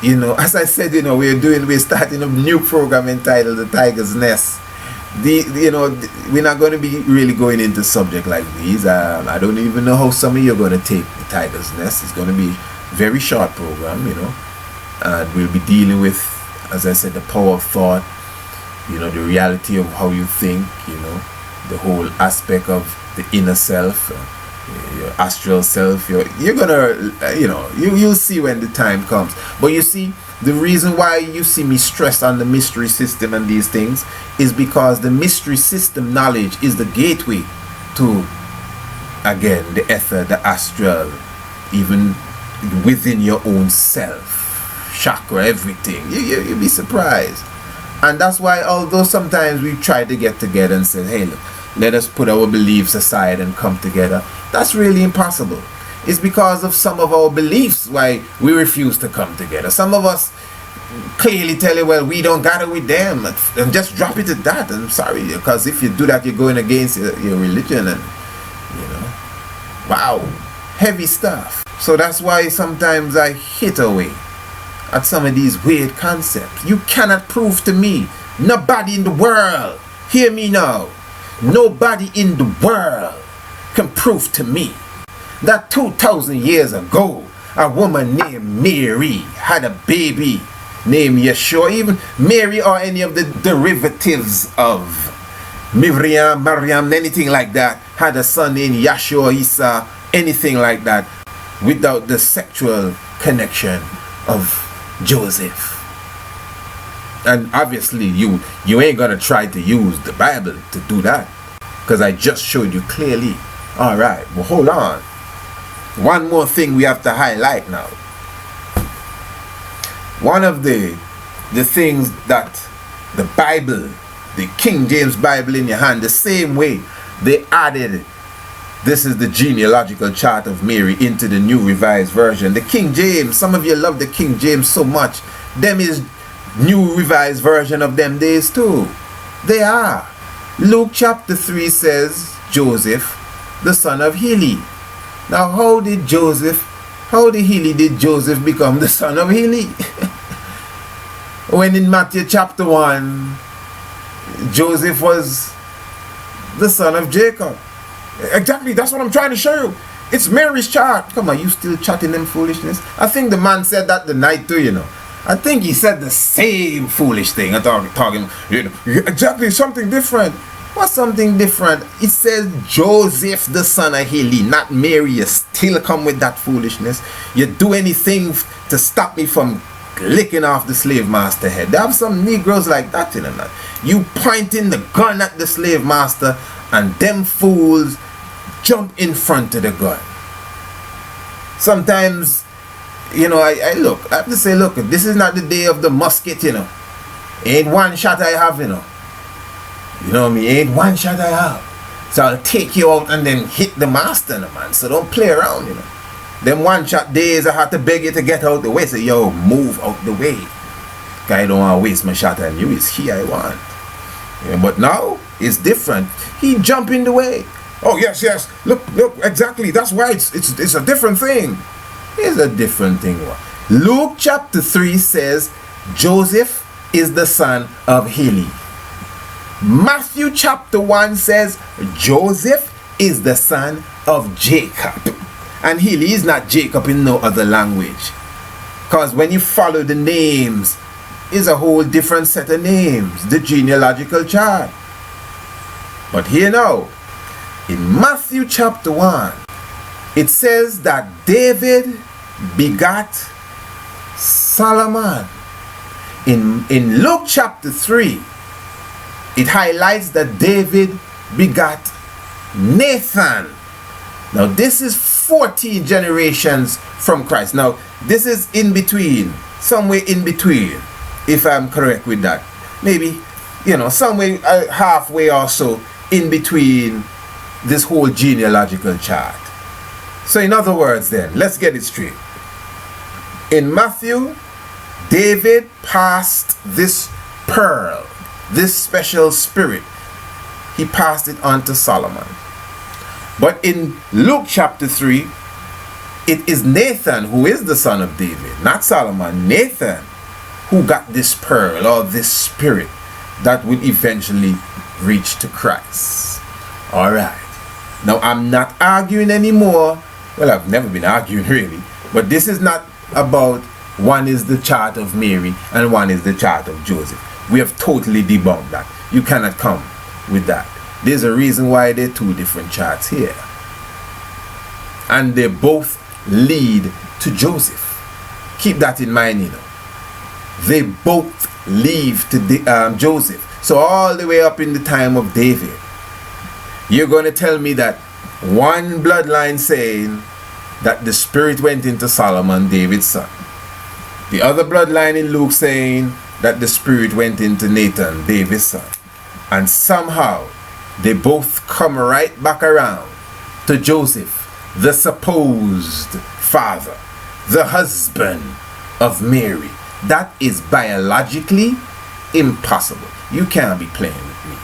as I said, we're starting a new program entitled The Tiger's Nest. We're not going to be really going into subject like these. I don't even know how some of you are going to take The Tiger's Nest. It's going to be a very short program, and we'll be dealing with, as I said, the power of thought, the reality of how you think, the whole aspect of the inner self, your astral self. You're gonna, you'll see when the time comes. But you see, the reason why you see me stress on the mystery system and these things is because the mystery system knowledge is the gateway to, again, the ether, the astral, even within your own self, chakra, everything. You'll be surprised. And that's why, although sometimes we try to get together and say, hey, look, let us put our beliefs aside and come together, that's really impossible. It's because of some of our beliefs why we refuse to come together. Some of us clearly tell you, well, we don't gather with them, and just drop it at that. I'm sorry, because if you do that, you're going against your religion, and wow, heavy stuff. So that's why sometimes I hit away at some of these weird concepts. You cannot prove to me, nobody in the world, hear me now, nobody in the world can prove to me that 2,000 years ago a woman named Mary had a baby named Yeshua. Even Mary or any of the derivatives of Miriam, Mariam, anything like that, had a son named Yeshua, Isa, anything like that, without the sexual connection of Joseph. And obviously you ain't gonna try to use the Bible to do that, because I just showed you clearly. Alright, well, hold on. One more thing we have to highlight now. One of the things that the Bible, the King James Bible in your hand, the same way they added, this is the genealogical chart of Mary, into the New Revised Version. The King James, some of you love the King James so much. Them is New Revised Version of them days too. They are. Luke chapter 3 says, Joseph, the son of Heli. Now how did Joseph become the son of Heli? When in Matthew chapter 1, Joseph was the son of Jacob. Exactly, that's what I'm trying to show you. It's Mary's chart. Come on, you still chatting them foolishness? I think the man said that the night too, I think he said the same foolish thing. I'm talking, exactly, something different. What's something different? It says Joseph the son of Heli, not Mary. You still come with that foolishness. You do anything to stop me from licking off the slave master head. There have some Negroes like that, You pointing the gun at the slave master, and them fools jump in front of the gun. Sometimes, I have to say, look, this is not the day of the musket, Ain't one shot I have, You know what I mean? Ain't one shot I have. So I'll take you out and then hit the master, man. So don't play around, Them one shot days I had to beg you to get out the way. So yo, move out the way. I don't want to waste my shot on you. It's here I want. But now it's different. He jump in the way. Oh yes. Look, exactly. That's why it's a different thing. It's a different thing. Luke chapter 3 says Joseph is the son of Heli. Matthew chapter 1 says Joseph is the son of Jacob. And Heli is not Jacob in no other language. Because when you follow the names, it's a whole different set of names. The genealogical chart. But here now, in Matthew chapter 1, it says that David begat Solomon. In Luke chapter 3, it highlights that David begat Nathan. Now this is 14 generations from Christ. Now this is in between, somewhere in between, if I'm correct with that. Maybe, somewhere halfway or so in between this whole genealogical chart. So in other words then, let's get it straight. In Matthew, David passed this pearl, this special spirit, he passed it on to Solomon. But in Luke chapter 3, it is Nathan who is the son of David, not Solomon. Nathan who got this pearl or this spirit that will eventually reach to Christ. All right. Now, I'm not arguing anymore. Well, I've never been arguing really. But this is not about one is the chart of Mary and one is the chart of Joseph. We have totally debunked that. You cannot come with that. There's a reason why there are two different charts here. And they both lead to Joseph. Keep that in mind, you know. They both lead to Joseph. So all the way up in the time of David, you're going to tell me that one bloodline saying that the spirit went into Solomon, David's son. The other bloodline in Luke saying that the spirit went into Nathan, David's son. And somehow they both come right back around to Joseph, the supposed father, the husband of Mary. That is biologically impossible. You can't be playing with me.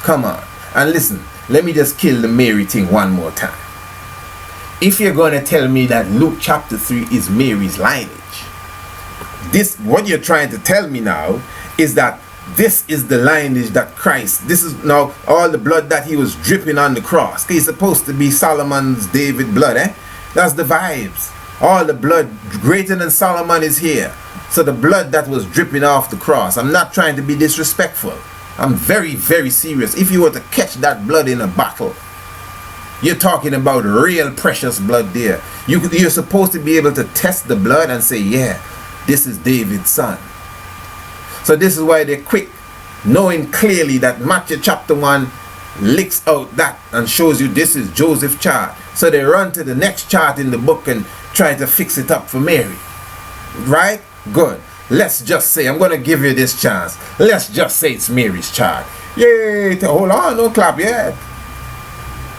Come on. And listen, let me just kill the Mary thing one more time. If you're going to tell me that Luke chapter 3 is Mary's lineage, this, what you're trying to tell me now is that this is the lineage that Christ, this is now all the blood that he was dripping on the cross. He's supposed to be Solomon's David blood, eh? That's the vibes. All the blood greater than Solomon is here. So the blood that was dripping off the cross. I'm not trying to be disrespectful. I'm very, very serious. If you were to catch that blood in a bottle, you're talking about real precious blood there. You're supposed to be able to test the blood and say, yeah, this is David's son. So this is why they're quick, knowing clearly that Matthew chapter 1 licks out that and shows you this is Joseph's chart. So they run to the next chart in the book and try to fix it up for Mary. Right? Good. Let's just say, I'm going to give you this chance. Let's just say it's Mary's chart. Yay! Hold on, don't clap yet.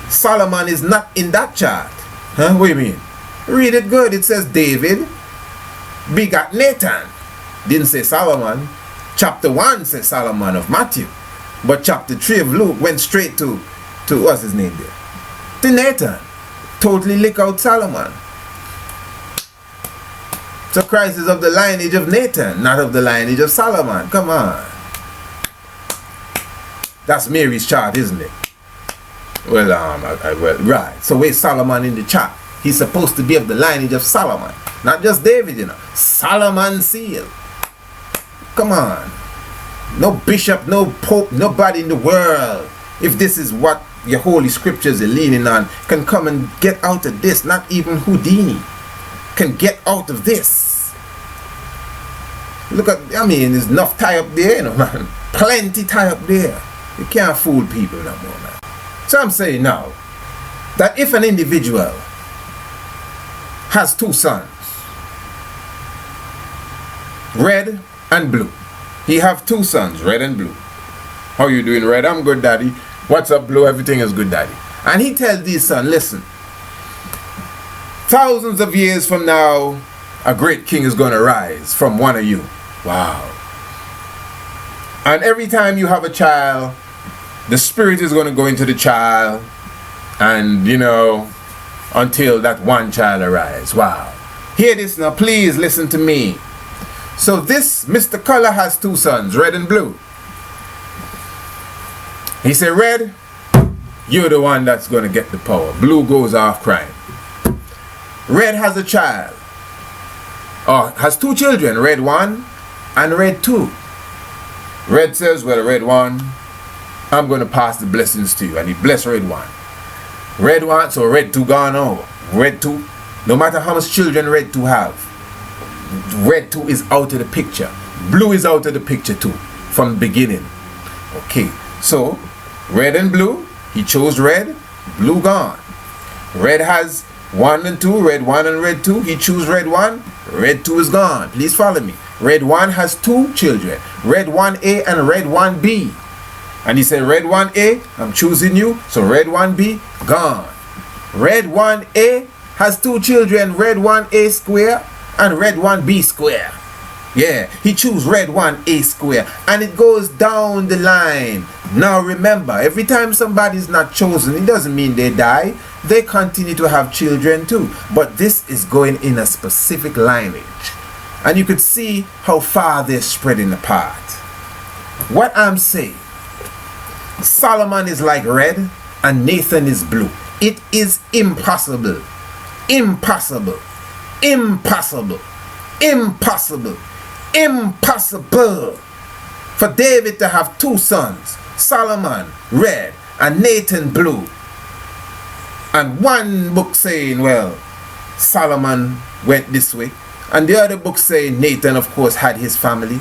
Solomon is not in that chart. Huh? What do you mean? Read it good. It says David begot Nathan. Didn't say Solomon. Chapter 1 says Solomon of Matthew. But chapter 3 of Luke went straight to what's his name there? To Nathan. Totally lick out Solomon. So Christ is of the lineage of Nathan, not of the lineage of Solomon. Come on. That's Mary's chart, isn't it? Well, well, right. So where's Solomon in the chart? He's supposed to be of the lineage of Solomon. Not just David, you know. Solomon seal. Come on. No bishop, no pope, nobody in the world, if this is what your holy scriptures are leaning on, can come and get out of this. Not even Houdini can get out of this. Look at, I mean, there's enough tie up there, you know, man. Plenty tie up there. You can't fool people no more, man. So I'm saying now that if an individual has two sons, red and blue, he have two sons, red and blue. How you doing, red? I'm good, daddy. What's up, blue? Everything is good, daddy. And he tells these sons, listen, thousands of years from now, a great king is going to rise from one of you. Wow. And every time you have a child, the spirit is going to go into the child, and, you know, until that one child arrives. Wow. Hear this now. Please listen to me. So this Mr. Color has two sons, red and blue. He said, red, you're the one that's going to get the power. Blue goes off crying. Red has a child. Or has two children, red 1 and red 2. Red says, well, red 1, I'm going to pass the blessings to you. And he blessed red 1. Red 1, so red 2 gone over. Red 2, no matter how much children red 2 have, red 2 is out of the picture. Blue is out of the picture too, from the beginning. Okay, so red and blue, he chose red, blue gone. Red has 1 and 2, red 1 and red 2, he chose red 1, red 2 is gone. Please follow me. Red 1 has two children, red 1A and red 1B. And he said, red 1A, I'm choosing you, so red 1B, gone. Red 1A has two children, red 1A square and red 1B square. Yeah, he choose red 1A square. And it goes down the line Now remember, every time somebody's not chosen, it doesn't mean they die. They continue to have children too. But this is going in a specific lineage. And you could see how far they're spreading apart. What I'm saying, Solomon is like red and Nathan is blue. It is impossible. Impossible. Impossible. Impossible. Impossible for David to have two sons, Solomon red and Nathan blue. And one book saying, well, Solomon went this way, and the other book saying Nathan, of course, had his family.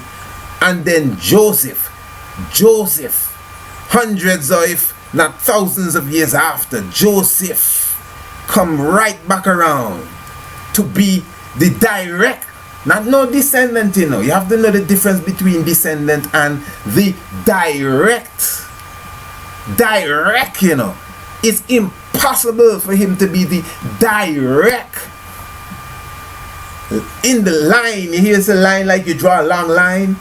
And then Joseph, hundreds or if not thousands of years after, Joseph come right back around to be the direct, not no descendant, you know. You have to know the difference between descendant and the direct. Direct, you know. It's impossible for him to be the direct. In the line, you hear the line like you draw a long line?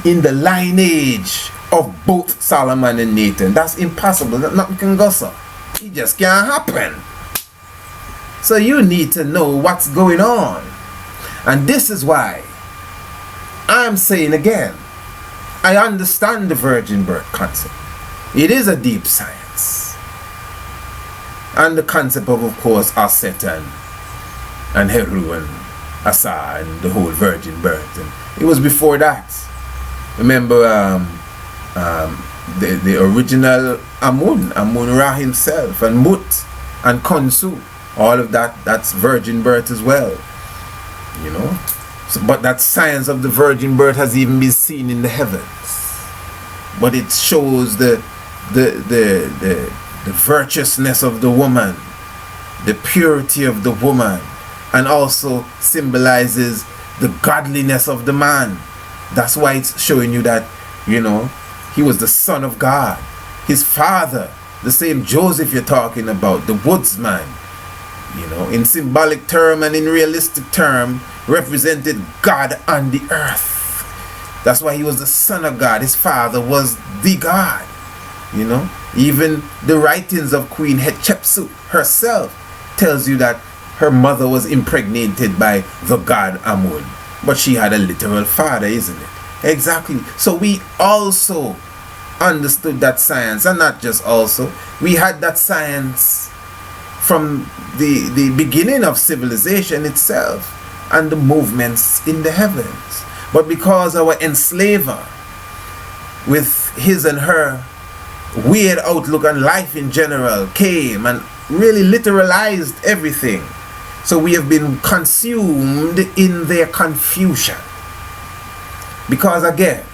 In the lineage of both Solomon and Nathan. That's impossible. Nothing can go so. It just can't happen. So you need to know what's going on. And this is why I'm saying again, I understand the virgin birth concept. It is a deep science. And the concept of course, Aset and Heru and Asa and the whole virgin birth. And it was before that. Remember the original Amun-Ra himself, and Mut and Khonsu. All of that, that's virgin birth as well. You know? So, but that science of the virgin birth has even been seen in the heavens. But it shows the virtuousness of the woman, the purity of the woman, and also symbolizes the godliness of the man. That's why it's showing you that, you know, he was the son of God. His father, the same Joseph you're talking about, the woodsman, you know, in symbolic term and in realistic term, represented God on the earth. That's why he was the son of God. His father was the God, you know. Even the writings of Queen Hatshepsut herself tells you that her mother was impregnated by the god Amun. But she had a literal father, isn't it? Exactly. So we also understood that science, and not just also, we had that science from the beginning of civilization itself and the movements in the heavens. But because our enslaver, with his and her weird outlook on life in general, came and really literalized everything. So we have been consumed in their confusion. Because again,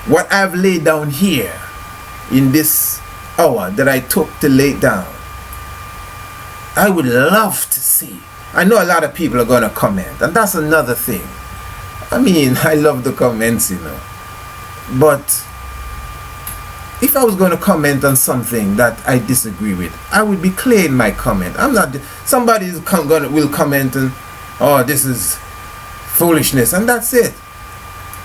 what I've laid down here in this hour that I took to lay down, I would love to see. I know a lot of people are going to comment, and that's another thing. I mean, I love the comments, you know. But if I was going to comment on something that I disagree with, I would be clear in my comment. I'm not. Somebody will comment and, oh, this is foolishness, and that's it.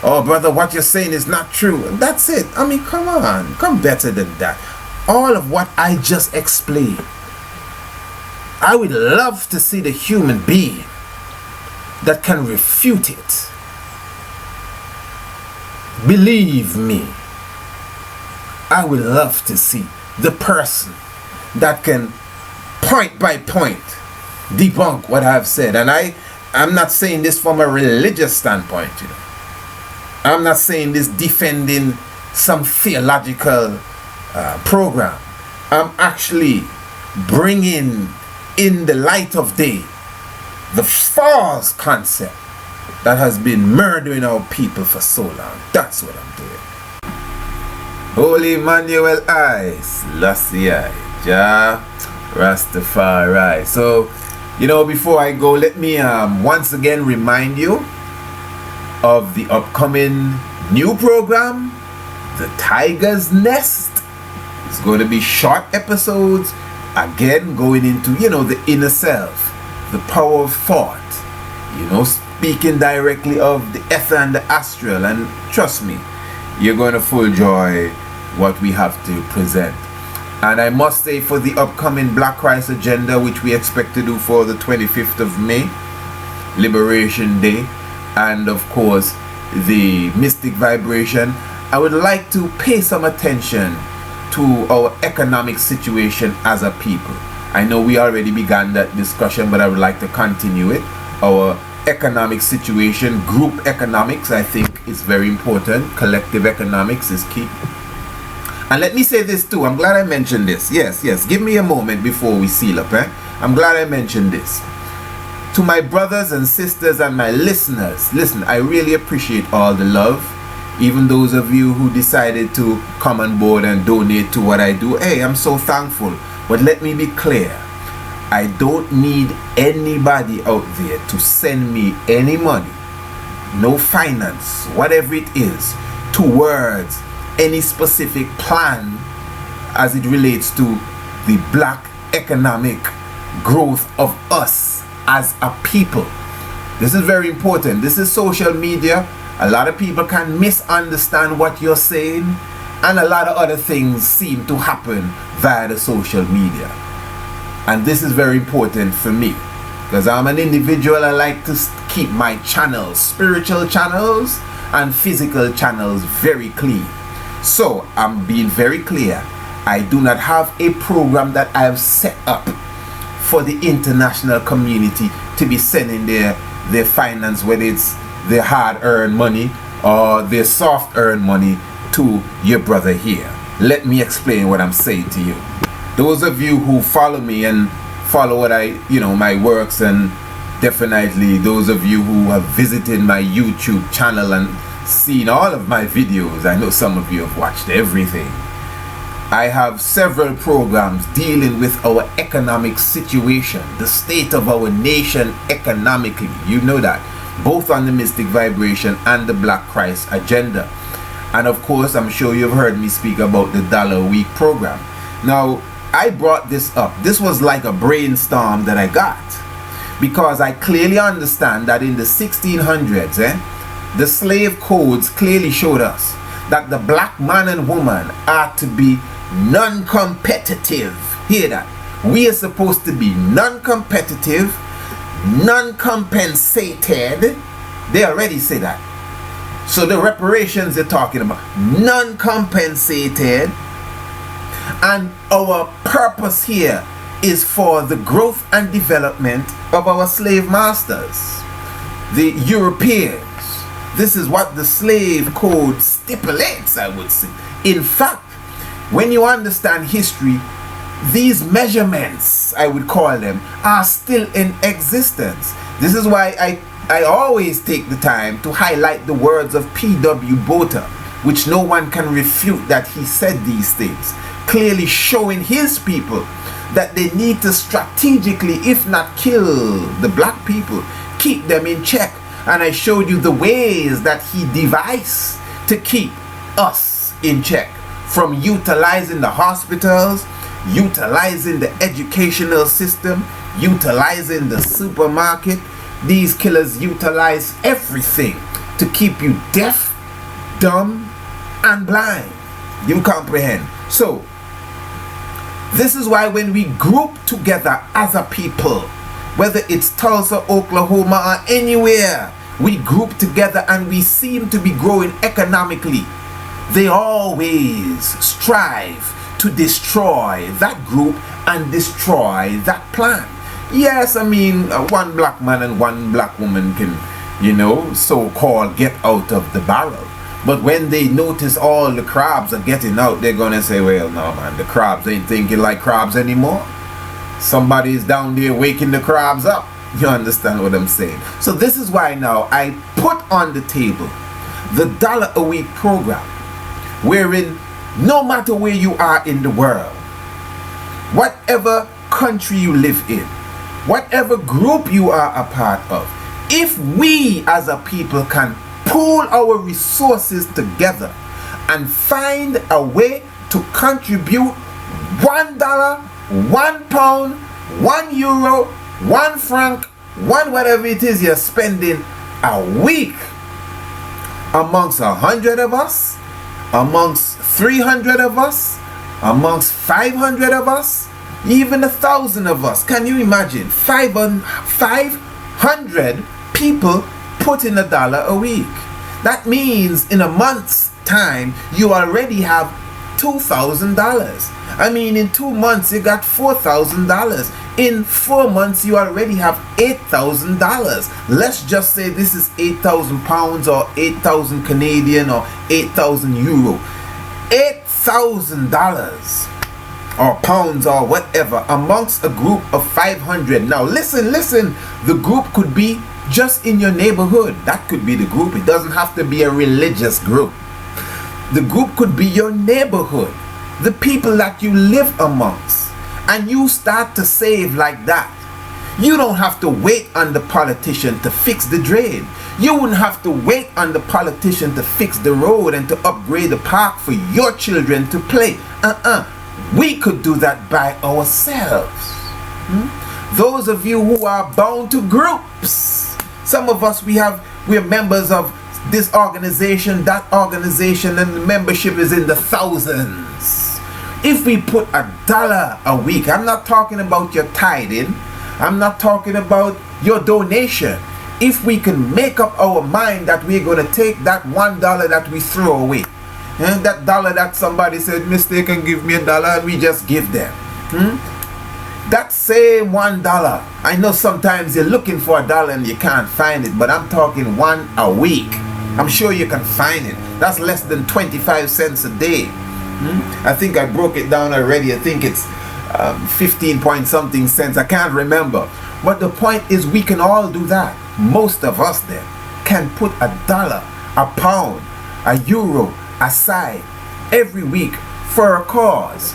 Oh, brother, what you're saying is not true, and that's it. I mean, come on, come better than that. All of what I just explained, I would love to see the human being that can refute it. Believe me, I would love to see the person that can point by point debunk what I've said. And I'm not saying this from a religious standpoint, you know. I'm not saying this defending some theological program. I'm actually bringing in the light of day the false concept that has been murdering our people for so long. That's what I'm doing. Holy Emmanuel I, Selassie I, Jah Rastafari. So, you know, before I go, let me once again remind you of the upcoming new program, The Tiger's Nest. It's going to be short episodes, again going into, you know, the inner self, the power of thought, you know, speaking directly of the ether and the astral. And trust me, you're going to full joy what we have to present. And I must say, for the upcoming Black Christ Agenda, which we expect to do for the 25th of May, Liberation Day, and of course the Mystic Vibration, I would like to pay some attention to our economic situation as a people. I know we already began that discussion, but I would like to continue it. Our economic situation, group economics, I think is very important. Collective economics is key. And let me say this too, I'm glad I mentioned this. Yes, give me a moment before we seal up. I'm glad I mentioned this. To my brothers and sisters and my listeners, listen, I really appreciate all the love. Even those of you who decided to come on board and donate to what I do, hey, I'm so thankful. But let me be clear, I don't need anybody out there to send me any money, no finance, whatever it is, towards any specific plan as it relates to the black economic growth of us as a people. This is very important. This is social media. A lot of people can misunderstand what you're saying, and a lot of other things seem to happen via the social media. And this is very important for me, because I'm an individual. I like to keep my channels, spiritual channels and physical channels, very clean. So I'm being very clear, I do not have a program that I have set up for the international community to be sending their finance, whether it's their hard-earned money or their soft-earned money, to your brother here. Let me explain what I'm saying to you. Those of you who follow me and follow what my works, and definitely those of you who have visited my YouTube channel and seen all of my videos, I know some of you have watched everything. I have several programs dealing with our economic situation, the state of our nation economically, you know that, both on the Mystic Vibration and the Black Christ Agenda. And of course, I'm sure you've heard me speak about the $1 a week program. Now, I brought this up. This was like a brainstorm that I got, because I clearly understand that in the 1600s, the slave codes clearly showed us that the black man and woman are to be non-competitive. Hear that? We are supposed to be non-competitive, non-compensated. They already say that. So the reparations they're talking about, non-compensated. And our purpose here is for the growth and development of our slave masters, the Europeans. This is what the slave code stipulates, I would say. In fact, when you understand history, these measurements, I would call them, are still in existence. This is why I always take the time to highlight the words of P.W. Botha, which no one can refute that he said these things, clearly showing his people that they need to strategically, if not kill the black people, keep them in check. And I showed you the ways that he devised to keep us in check, from utilizing the hospitals, utilizing the educational system, utilizing the supermarket. These killers utilize everything to keep you deaf, dumb, and blind. You comprehend? So, this is why when we group together as a people, whether it's Tulsa, Oklahoma, or anywhere, we group together and we seem to be growing economically. They always strive to destroy that group and destroy that plan. Yes, I mean, one black man and one black woman can, so-called get out of the barrel. But when they notice all the crabs are getting out, they're gonna say, well, no man, the crabs ain't thinking like crabs anymore. Somebody's down there waking the crabs up. You understand what I'm saying? So this is why now I put on the table the $1 a week program, wherein no matter where you are in the world, whatever country you live in, whatever group you are a part of, if we as a people can pool our resources together and find a way to contribute $1, £1, €1, £1, whatever it is you're spending a week amongst 100 of us, amongst 300 of us, amongst 500 of us, even 1,000 of us. Can you imagine? 500 people put in $1 a week. That means in a month's time, you already have $2,000. I mean, in 2 months, you got $4,000. In 4 months, you already have $8,000. Let's just say this is 8,000 pounds or 8,000 Canadian or 8,000 euro. $8,000 or pounds or whatever amongst a group of 500. Now listen, the group could be just in your neighborhood. That could be the group. It doesn't have to be a religious group. The group could be your neighborhood, the people that you live amongst, and you start to save like that. You don't have to wait on the politician to fix the drain. You wouldn't have to wait on the politician to fix the road and to upgrade the park for your children to play. We could do that by ourselves. Those of you who are bound to groups, some of us, we're members of this organization, that organization, and the membership is in the thousands. If we put $1 a week, I'm not talking about your tithing, I'm not talking about your donation. If we can make up our mind that we're going to take that $1 that we throw away, and that dollar that somebody said, mistaken, give me $1, and we just give them. That same $1, I know sometimes you're looking for $1 and you can't find it, but I'm talking one a week. I'm sure you can find it. That's less than 25 cents a day. I think I broke it down already. I think it's 15 point something cents. I can't remember. But the point is, we can all do that. Most of us then can put $1, a pound, a euro aside every week for a cause.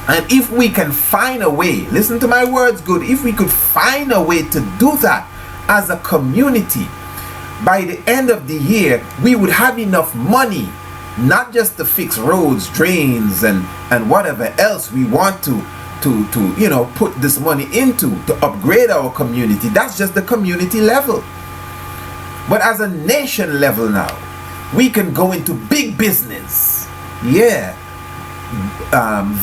And if we can find a way, listen to my words good, if we could find a way to do that as a community, by the end of the year, we would have enough money, not just to fix roads, drains, and whatever else we want to put this money into to upgrade our community. That's just the community level. But as a nation level now, we can go into big business. Yeah.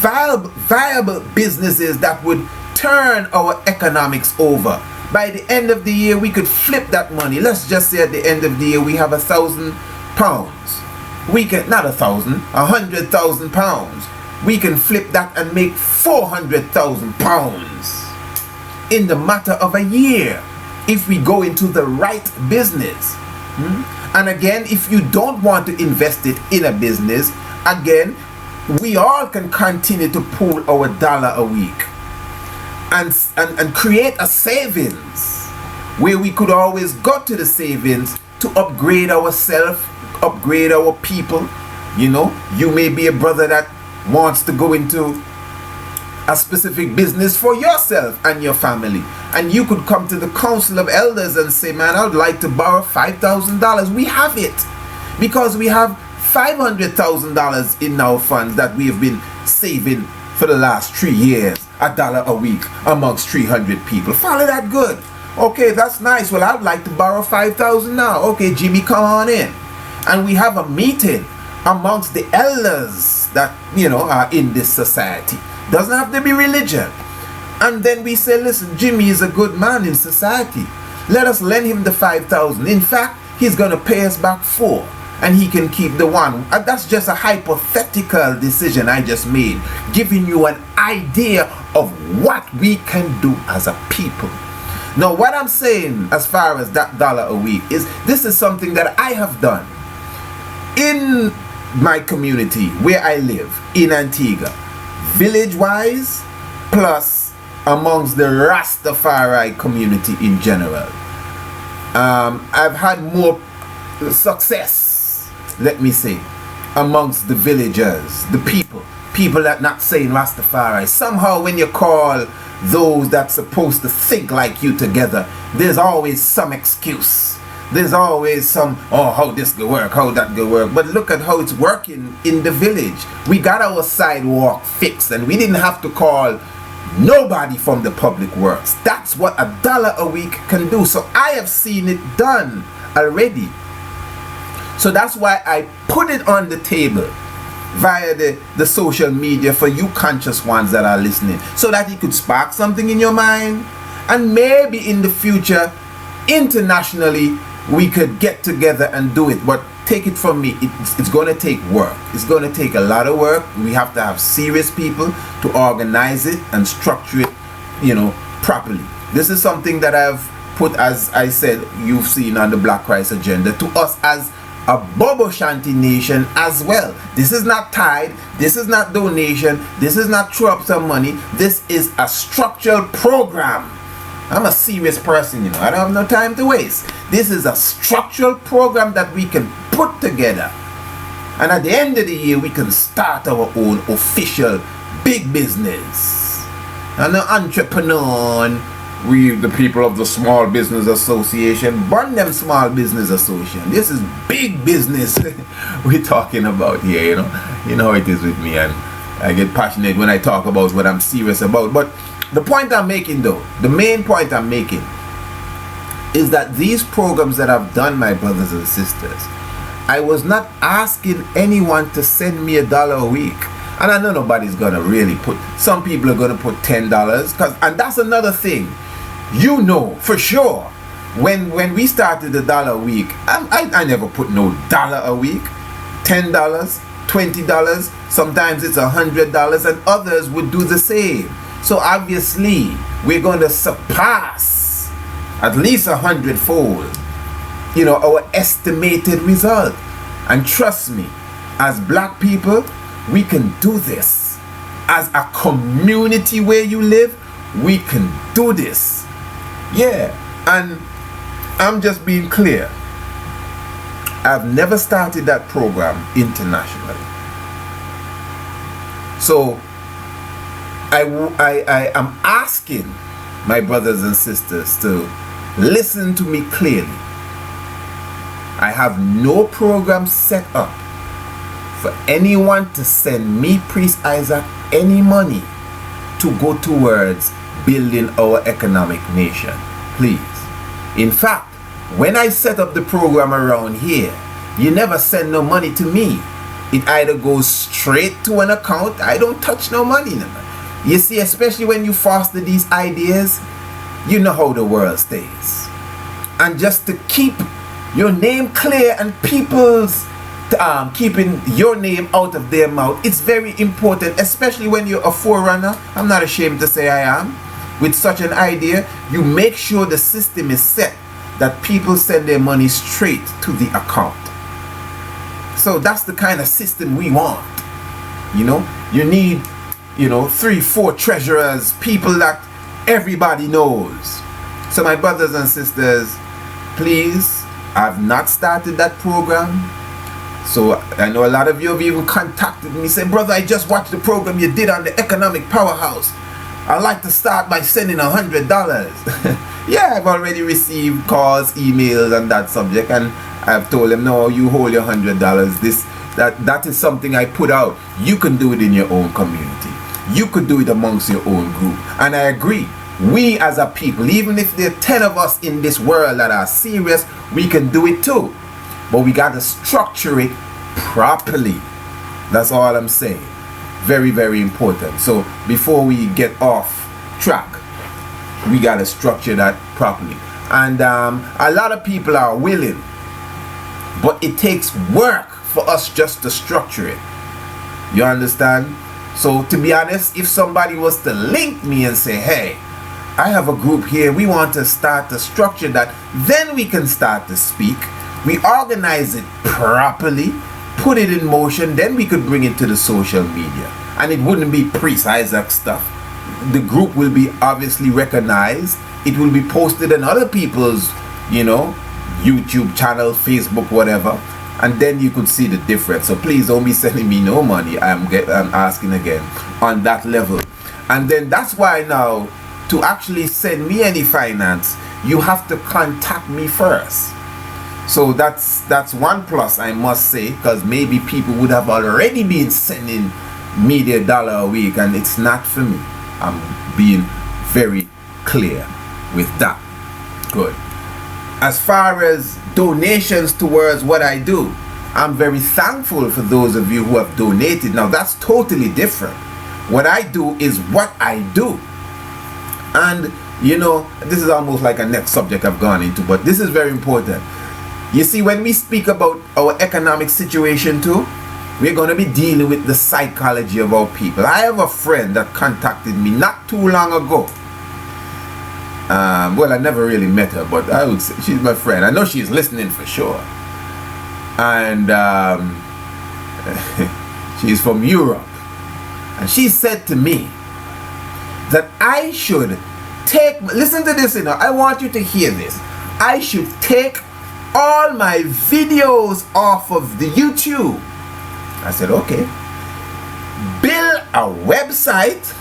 Viable businesses that would turn our economics over. By the end of the year, we could flip that money. Let's just say at the end of the year, we have 1,000 pounds. We can, not 1,000, 100,000 pounds. We can flip that and make 400,000 pounds in the matter of a year if we go into the right business. And again, if you don't want to invest it in a business, again, we all can continue to pool our $1 a week and create a savings where we could always go to the savings to upgrade ourselves, upgrade our people. You know, you may be a brother that wants to go into a specific business for yourself and your family, and you could come to the council of elders and say, man, I would like to borrow $5,000. We have it because we have $500,000 in our funds that we have been saving for the last 3 years, $1 a week amongst 300 people. Follow that good? Okay, that's nice. Well, I'd like to borrow 5,000 now. Okay, Jimmy, come on in. And we have a meeting amongst the elders that, are in this society. Doesn't have to be religion. And then we say, listen, Jimmy is a good man in society. Let us lend him the 5,000. In fact, he's going to pay us back 4. And he can keep the 1. And that's just a hypothetical decision I just made, giving you an idea of what we can do as a people. Now, what I'm saying as far as that $1 a week is, this is something that I have done in my community where I live in Antigua, village-wise, plus amongst the Rastafari community in general. I've had more success, let me say, amongst the villagers, the people that not saying Rastafari. Somehow when you call those that's supposed to think like you together, there's always some excuse. There's always some, how this could work, how that could work. But look at how it's working in the village. We got our sidewalk fixed and we didn't have to call nobody from the public works. That's what $1 a week can do. So I have seen it done already. So that's why I put it on the table via the social media for you conscious ones that are listening, so that it could spark something in your mind, and maybe in the future internationally we could get together and do it. But take it from me, it's going to take work. It's going to take a lot of work. We have to have serious people to organize it and structure it, you know, properly. This is something that I've put, as I said, you've seen on the Black Christ agenda, to us as a Bobo Shanti nation as well. This is not tithe, this is not donation, this is not throw up some money. This is a structural program. I'm a serious person, you know, I don't have no time to waste. This is a structural program that we can put together, and at the end of the year we can start our own official big business. And the entrepreneur, we the people of the Small Business Association, burn them Small Business Association. This is big business we're talking about here, you know. You know how it is with me, and I get passionate when I talk about what I'm serious about. But the point I'm making, though, the main point I'm making, is that these programs that I've done, my brothers and sisters, I was not asking anyone to send me $1 a week. And I know nobody's gonna really put, some people are gonna put $10, and that's another thing. You know for sure, when we started $1 a week, I never put no $1 a week. $10, $20, sometimes it's $100, and others would do the same. So obviously we're going to surpass at least 100-fold, you know, our estimated result. And trust me, as black people, we can do this. As a community where you live, we can do this. Yeah, and I'm just being clear. I've never started that program internationally. So I am asking my brothers and sisters to listen to me clearly. I have no program set up for anyone to send me, Priest Isaac, any money to go towards building our economic nation. Please. In fact, when I set up the program around here, you never send no money to me. It either goes straight to an account. I don't touch no money. You see, especially when you foster these ideas, you know how the world stays. And just to keep your name clear and people's keeping your name out of their mouth, it's very important, especially when you're a forerunner. I'm not ashamed to say I am. With such an idea, you make sure the system is set that people send their money straight to the account. So that's the kind of system we want. You know, you need, you know, 3-4 treasurers, people that everybody knows. So my brothers and sisters, please, I've not started that program. So I know a lot of you have even contacted me, saying, brother, I just watched the program you did on the Economic Powerhouse. I'd like to start by sending $100. Yeah, I've already received calls, emails on that subject, and I've told them, no, you hold your $100. That is something I put out. You can do it in your own community. You could do it amongst your own group. And I agree. We as a people, even if there are 10 of us in this world that are serious, we can do it too. But we got to structure it properly. That's all I'm saying. Very, very important. So before we get off track, we got to structure that properly. And a lot of people are willing, but it takes work for us just to structure it. You understand? So to be honest, if somebody was to link me and say, hey, I have a group here, we want to start to structure that, then we can start to speak. We organize it properly, put it in motion, then we could bring it to the social media. And it wouldn't be Priest Isaac stuff. The group will be obviously recognized. It will be posted on other people's, you know, YouTube channel, Facebook, whatever. And then you could see the difference. So please don't be sending me no money. I'm asking again on that level. And then that's why now, to actually send me any finance, you have to contact me first. So that's one plus, I must say, because maybe people would have already been sending me their $1 a week, and it's not for me. I'm being very clear with that. Good. As far as donations towards what I do, I'm very thankful for those of you who have donated. Now that's totally different. What I do is what I do. And you know, this is almost like a next subject I've gone into, but this is very important. You see, when we speak about our economic situation too, we're going to be dealing with the psychology of our people. I have a friend that contacted me not too long ago. Well, I never really met her, but I would say she's my friend. I know she's listening for sure. And she's from Europe. And she said to me that I should take, listen to this, you know, I want you to hear this. I should take all my videos off of the YouTube. I said, okay. Build a website.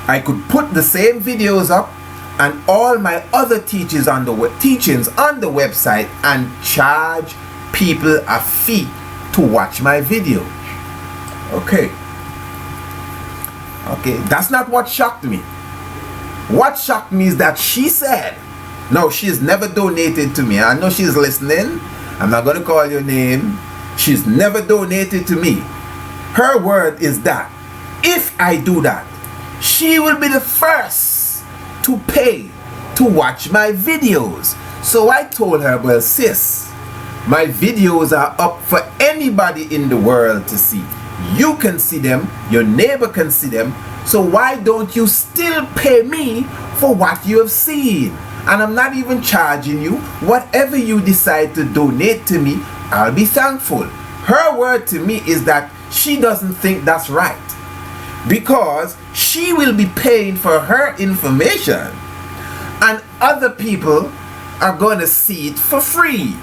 I could put the same videos up and all my other teachings on the website and charge people a fee to watch my video. Okay. Okay, that's not what shocked me. What shocked me is that she said, no, she's never donated to me. I know she's listening. I'm not going to call your name. She's never donated to me. Her word is that if I do that, she will be the first to pay to watch my videos. So I told her, well, sis, my videos are up for anybody in the world to see. You can see them, your neighbor can see them, so why don't you still pay me for what you have seen? And I'm not even charging you. Whatever you decide to donate to me, I'll be thankful. Her word to me is that she doesn't think that's right, because she will be paying for her information and other people are going to see it for free.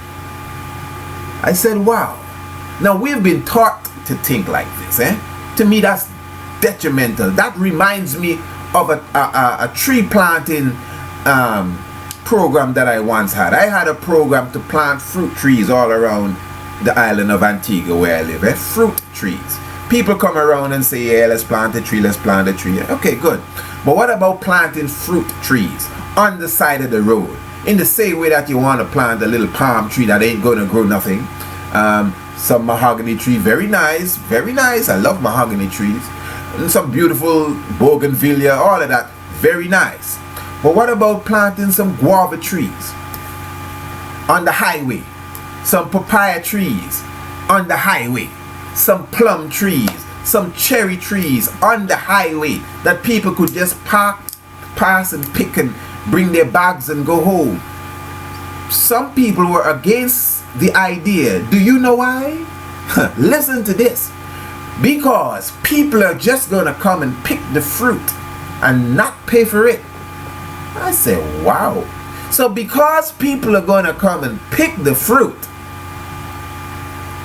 I said, wow. Now we've been taught to think like this, To me that's detrimental. That reminds me of a tree planting program that I once had. I had a program to plant fruit trees all around the island of Antigua where I live, fruit trees. People come around and say, yeah, let's plant a tree, let's plant a tree. Okay, good. But what about planting fruit trees on the side of the road? In the same way that you want to plant a little palm tree that ain't going to grow nothing. Some mahogany tree, very nice, very nice. I love mahogany trees. And some beautiful bougainvillea, all of that, very nice. But what about planting some guava trees on the highway? Some papaya trees on the highway? Some plum trees, some cherry trees on the highway that people could just pass and pick and bring their bags and go home. Some people were against the idea. Do you know why? Listen to this. Because people are just going to come and pick the fruit and not pay for it. I said, wow. So because people are going to come and pick the fruit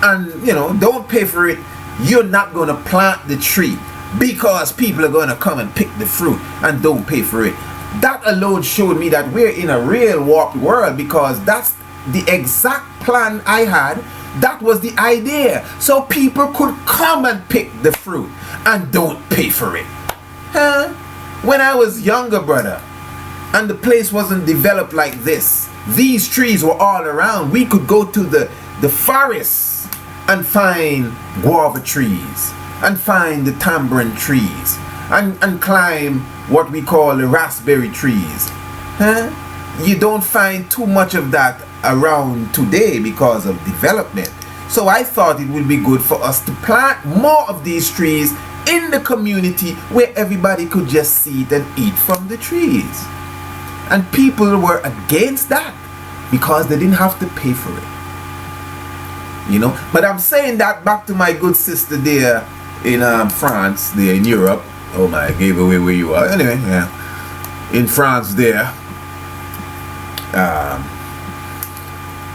and, you know, don't pay for it, you're not going to plant the tree because people are going to come and pick the fruit and don't pay for it. That alone showed me that we're in a real warped world, because that's the exact plan I had. That was the idea. So people could come and pick the fruit and don't pay for it. When I was younger, brother, and the place wasn't developed like this, these trees were all around. We could go to the forest and find guava trees and find the tamarind trees and climb what we call the raspberry trees. You don't find too much of that around today because of development. So I thought it would be good for us to plant more of these trees in the community where everybody could just see it and eat from the trees. And people were against that because they didn't have to pay for it. You know, but I'm saying that back to my good sister there in France, there in Europe. Oh my, I gave away where you are. Anyway, yeah, in France there.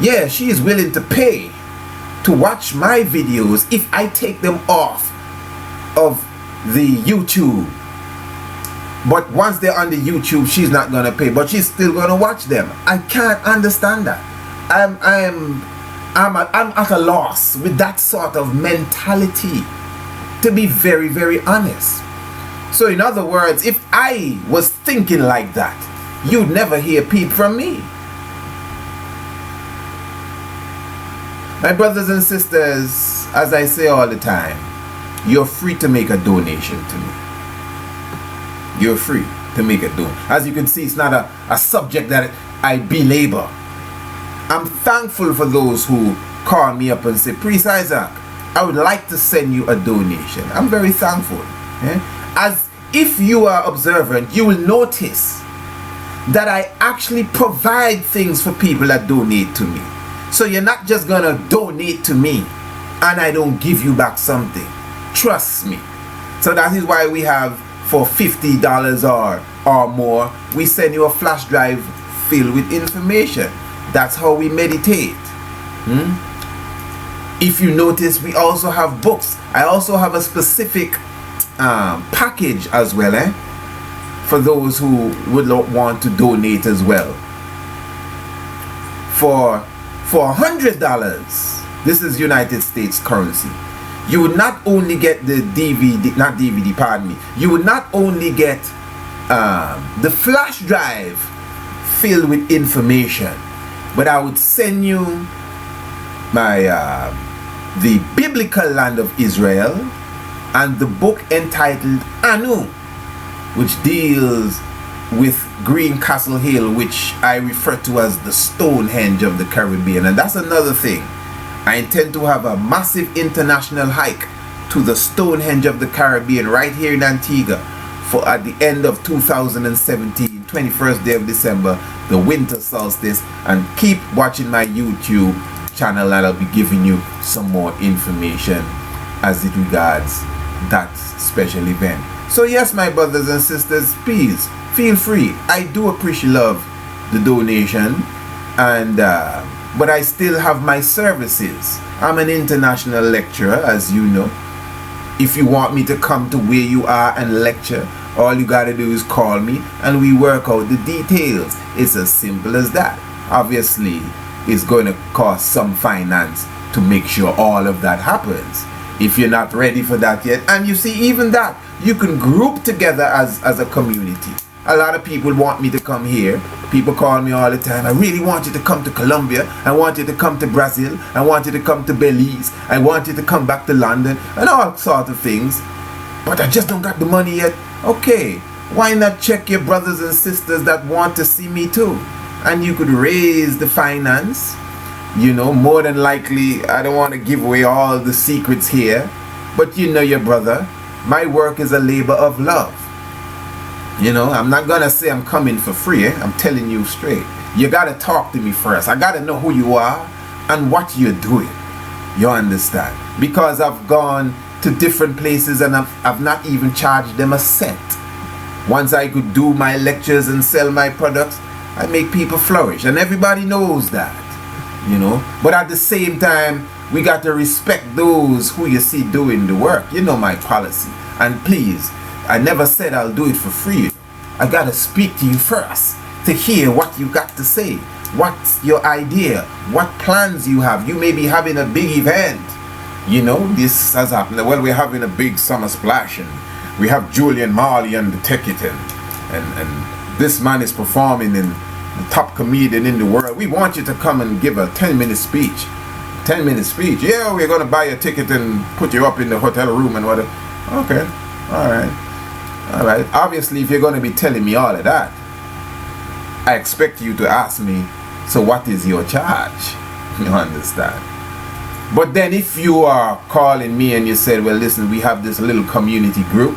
Yeah, she is willing to pay to watch my videos if I take them off of the YouTube. But once they're on the YouTube, she's not gonna pay, but she's still gonna watch them. I can't understand that. I'm at a loss with that sort of mentality, to be very, very honest. So in other words, if I was thinking like that, you'd never hear peep from me. My brothers and sisters, as I say all the time, you're free to make a donation to me. You're free to make a donation. As you can see, it's not a subject that I belabor. I'm thankful for those who call me up and say, Priest Isaac, I would like to send you a donation. I'm very thankful. As if you are observant, you will notice that I actually provide things for people that donate to me. So you're not just gonna donate to me and I don't give you back something. Trust me. So that is why we have, for $50 or more, we send you a flash drive filled with information. That's how we meditate. If you notice, we also have books. I also have a specific package as well, for those who would want to donate as well. For $100, this is United States currency, you would not only get the you would not only get the flash drive filled with information, but I would send you my the biblical land of Israel and the book entitled Anu, which deals with Green Castle Hill, which I refer to as the Stonehenge of the Caribbean. And that's another thing. I intend to have a massive international hike to the Stonehenge of the Caribbean right here in Antigua for at the end of 2017, 21st day of December, the winter solstice. And keep watching my YouTube channel, and I'll be giving you some more information as it regards that special event. So yes, my brothers and sisters, please feel free. I do appreciate the donation, and but I still have my services. I'm an international lecturer, as you know. If you want me to come to where you are and lecture, all you gotta do is call me and we work out the details. It's as simple as that. Obviously, it's going to cost some finance to make sure all of that happens. If you're not ready for that yet, and you see, even that, you can group together as a community. A lot of people want me to come here. People call me all the time. I really want you to come to Colombia. I want you to come to Brazil. I want you to come to Belize. I want you to come back to London, and all sorts of things. But I just don't got the money yet. Okay, why not check your brothers and sisters that want to see me too? And you could raise the finance. You know, more than likely, I don't want to give away all the secrets here, but you know your brother, my work is a labor of love. You know, I'm not gonna say I'm coming for free. I'm telling you straight. You gotta talk to me first. I gotta know who you are and what you're doing. You understand? Because I've gone to different places and I've not even charged them a cent. Once I could do my lectures and sell my products, I make people flourish, and everybody knows that. You know, but at the same time, we got to respect those who you see doing the work. You know my policy. And please, I never said I'll do it for free. I got to speak to you first to hear what you got to say. What's your idea? What plans you have? You may be having a big event. You know, this has happened. Well, we're having a big summer splash, and we have Julian Marley and the Techiton, and this man is performing in the top comedian in the world. We want you to come and give a 10-minute speech. 10-minute speech. Yeah, we're going to buy a ticket and put you up in the hotel room and whatever. Okay. All right. Obviously, if you're going to be telling me all of that, I expect you to ask me, so what is your charge? You understand? But then if you are calling me and you said, well, listen, we have this little community group.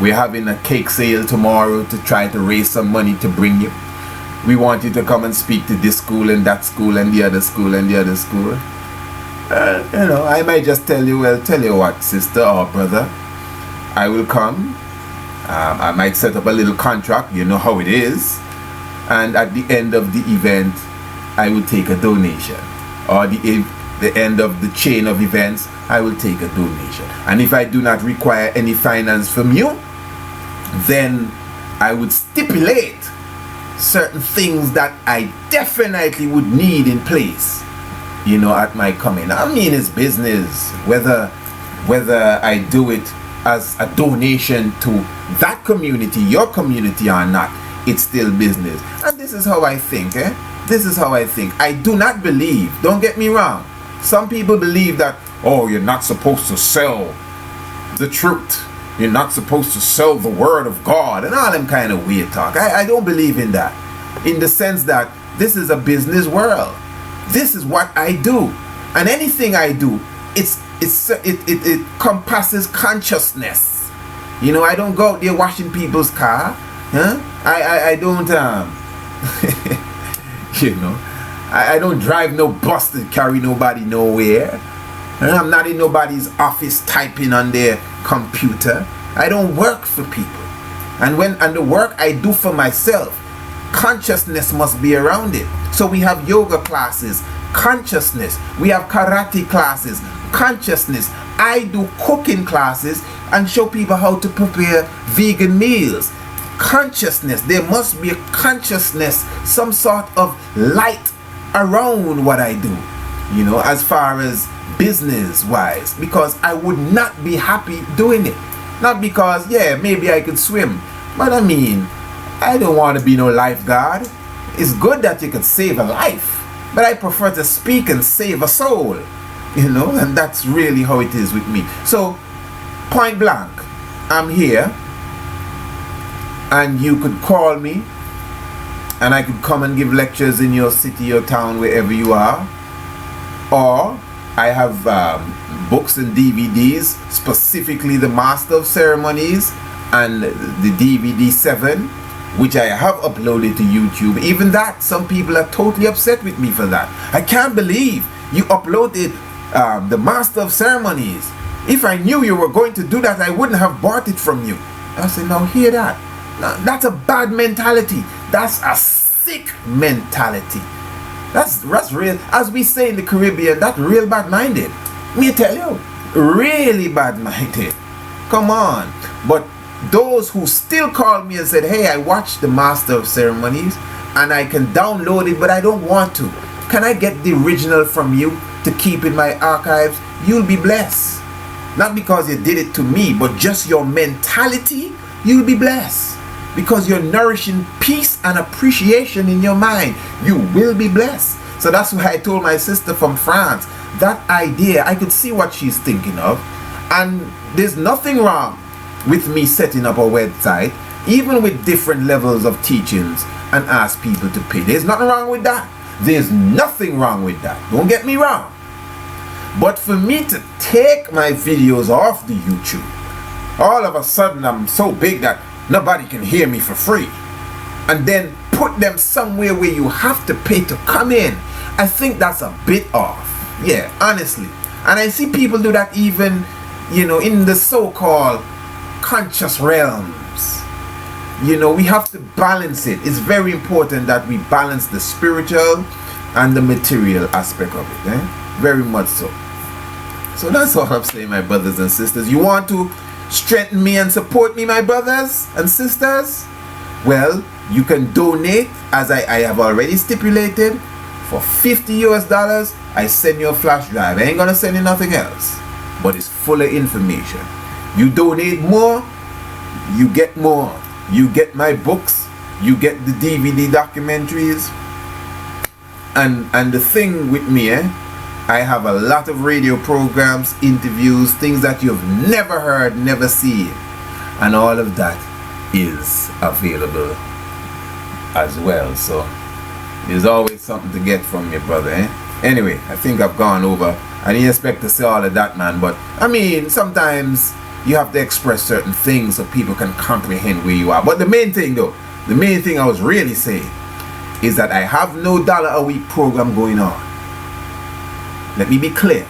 We're having a cake sale tomorrow to try to raise some money to bring you. We want you to come and speak to this school and that school and the other school and the other school. You know, I might just tell you, well, tell you what, sister or brother, I will come. I might set up a little contract, you know how it is. And at the end of the event, I will take a donation. Or the end of the chain of events, I will take a donation. And if I do not require any finance from you, then I would stipulate certain things that I definitely would need in place, you know, at my coming. I mean, it's business. Whether I do it as a donation to that community, your community or not, it's still business. And this is how I think, This is how I think. I do not believe, don't get me wrong, Some people believe that, oh, you're not supposed to sell the truth. You're not supposed to sell the word of God and all them kind of weird talk. I don't believe in that. In the sense that this is a business world. This is what I do. And anything I do, it compasses consciousness. You know, I don't go out there washing people's car. Huh? I don't you know, I don't drive no bus to carry nobody nowhere. I'm not in nobody's office typing on their computer. I don't work for people. And the work I do for myself, consciousness must be around it. So we have yoga classes, consciousness. We have karate classes, consciousness. I do cooking classes and show people how to prepare vegan meals. Consciousness. There must be a consciousness, some sort of light around what I do, you know, as far as business wise, because I would not be happy doing it. Not because, yeah, maybe I could swim, but I mean, I don't want to be no lifeguard. It's good that you can save a life, but I prefer to speak and save a soul, you know, and that's really how it is with me. So, point blank, I'm here, and you could call me, and I could come and give lectures in your city or town, wherever you are. Or I have books and DVDs, specifically the Master of Ceremonies and the DVD 7, which I have uploaded to YouTube. Even that, some people are totally upset with me for that. I can't believe you uploaded the Master of Ceremonies. If I knew you were going to do that, I wouldn't have bought it from you. I said, now hear that. Now, that's a bad mentality. That's a sick mentality. That's real. As we say in the Caribbean, that's real bad-minded. Me tell you, really bad-minded. Come on. But those who still call me and said, hey, I watched the Master of Ceremonies and I can download it, but I don't want to. Can I get the original from you to keep in my archives? You'll be blessed. Not because you did it to me, but just your mentality, you'll be blessed. Because you're nourishing peace and appreciation in your mind. You will be blessed. So that's why I told my sister from France, that idea, I could see what she's thinking of. And there's nothing wrong with me setting up a website, even with different levels of teachings, and ask people to pay. There's nothing wrong with that. There's nothing wrong with that. Don't get me wrong. But for me to take my videos off the YouTube, all of a sudden I'm so big that nobody can hear me for free, and then put them somewhere where you have to pay to come in, I think that's a bit off. Yeah, honestly. And I see people do that even, you know, in the so-called conscious realms. You know, we have to balance it. It's very important that we balance the spiritual and the material aspect of it. Very much so. So that's all I'm saying, my brothers and sisters. You want to strengthen me and support me, my brothers and sisters? Well, you can donate, as I have already stipulated. For $50 I send you a flash drive. I ain't gonna send you nothing else, but it's full of information. You donate more, you get more. You get my books, you get the DVD documentaries. And the thing with me, I have a lot of radio programs, interviews, things that you've never heard, never seen. And all of that is available as well. So there's always something to get from me, brother. Anyway, I think I've gone over. I didn't expect to say all of that, man. But I mean, sometimes you have to express certain things so people can comprehend where you are. But the main thing though, the main thing I was really saying is that I have no $1-a-week program going on. Let me be clear.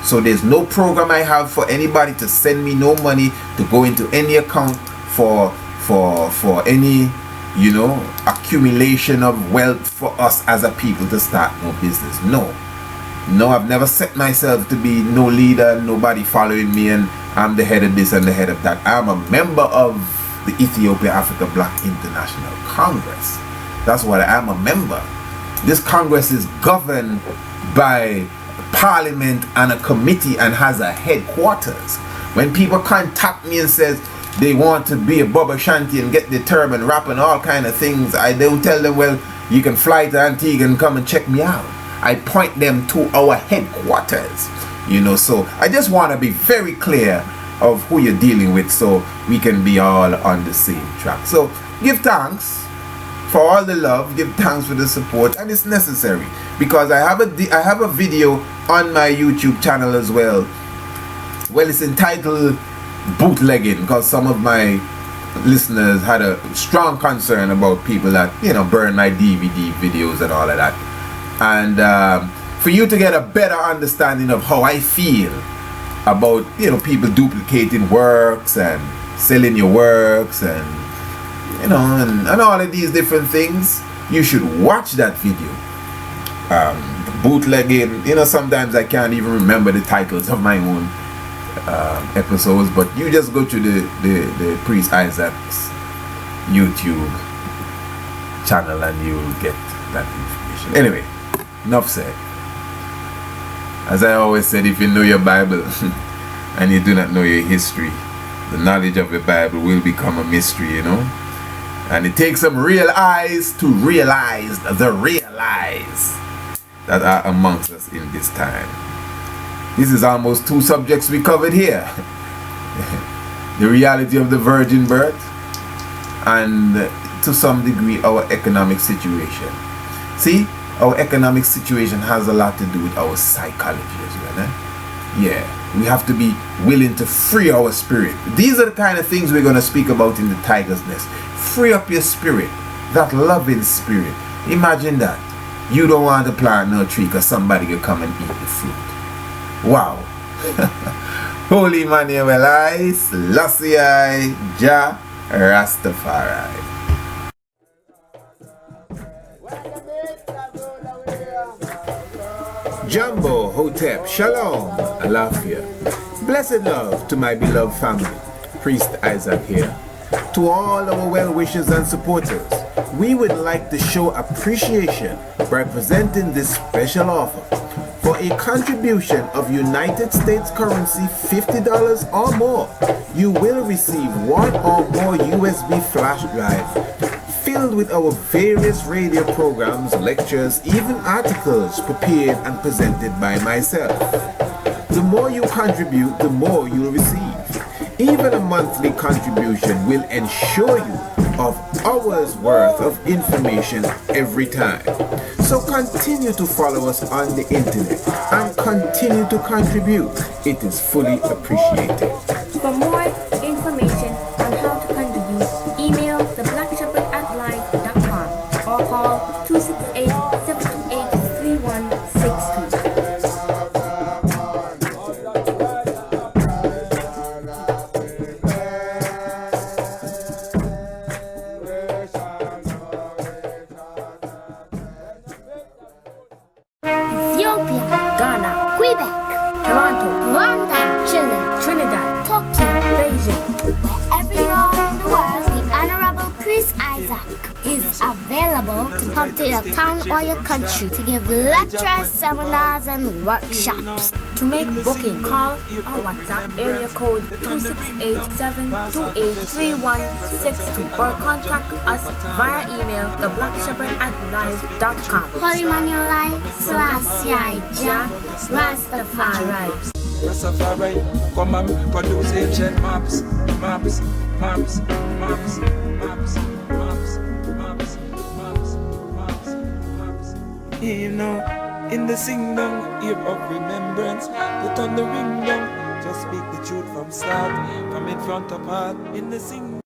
So there's no program I have for anybody to send me no money to go into any account for any, you know, accumulation of wealth for us as a people to start no business. No, I've never set myself to be no leader, nobody following me and I'm the head of this and the head of that. I'm a member of the Ethiopia Africa Black International Congress. That's what I'm a member. This Congress is governed by Parliament and a committee and has a headquarters. When people contact me and says they want to be a Bubba Shanti and get the turban, rap and all kind of things, I don't tell them, well, you can fly to Antigua and come and check me out. I point them to our headquarters. You know, so I just want to be very clear of who you're dealing with so we can be all on the same track. So give thanks for all the love, give thanks for the support, and it's necessary because I have a video on my YouTube channel as well. Well, it's entitled Bootlegging, because some of my listeners had a strong concern about people that, you know, burn my DVD videos and all of that. And for you to get a better understanding of how I feel about, you know, people duplicating works and selling your works and, you know, and all of these different things, you should watch that video. Bootlegging, you know, sometimes I can't even remember the titles of my own episodes, but you just go to the Priest Isaac's YouTube channel and you'll get that information. Anyway, enough said. As I always said, if you know your Bible and you do not know your history, the knowledge of the Bible will become a mystery, you know. And it takes some real eyes to realize the real lies that are amongst us in this time. This is almost 2 subjects we covered here. The reality of the virgin birth and to some degree our economic situation. See, our economic situation has a lot to do with our psychology as well. Yeah, we have to be willing to free our spirit. These are the kind of things we're going to speak about in the Tiger's Nest. Free up your spirit, that loving spirit. Imagine that. You don't want to plant no tree because somebody will come and eat the fruit. Wow. Holy Emmanuel I, Selassie I, Jah Rastafari. Jumbo Hotep, Shalom, Alafia. Blessed love to my beloved family. Priest Isaac here. To all our well-wishers and supporters, we would like to show appreciation by presenting this special offer. For a contribution of United States currency $50 or more, you will receive 1 or more USB flash drive filled with our various radio programs, lectures, even articles prepared and presented by myself. The more you contribute, the more you'll receive. Even a monthly contribution will ensure you of hours worth of information every time. So continue to follow us on the internet and continue to contribute. It is fully appreciated. For more information on how to contribute, email theblackshepherd@live.com or call 268-728-3162. Ethiopia, Ghana, Quebec, Toronto, London, Chile, Trinidad, Tokyo, Beijing. everywhere in the world, the Honorable Priest Isaac is available to come to your town or your country to give lectures, seminars, and workshops. To make booking, call or WhatsApp area code 268-728-3162 or contact us via email theblackshepherd@live.com. Holy Emmanuel, Selassie, Jah Rastafari. Rastafari, come and produce ancient maps. You know, in the sing-dong, year of remembrance, the thunder ring down. Just speak the truth from start, come in front of heart, in the sing.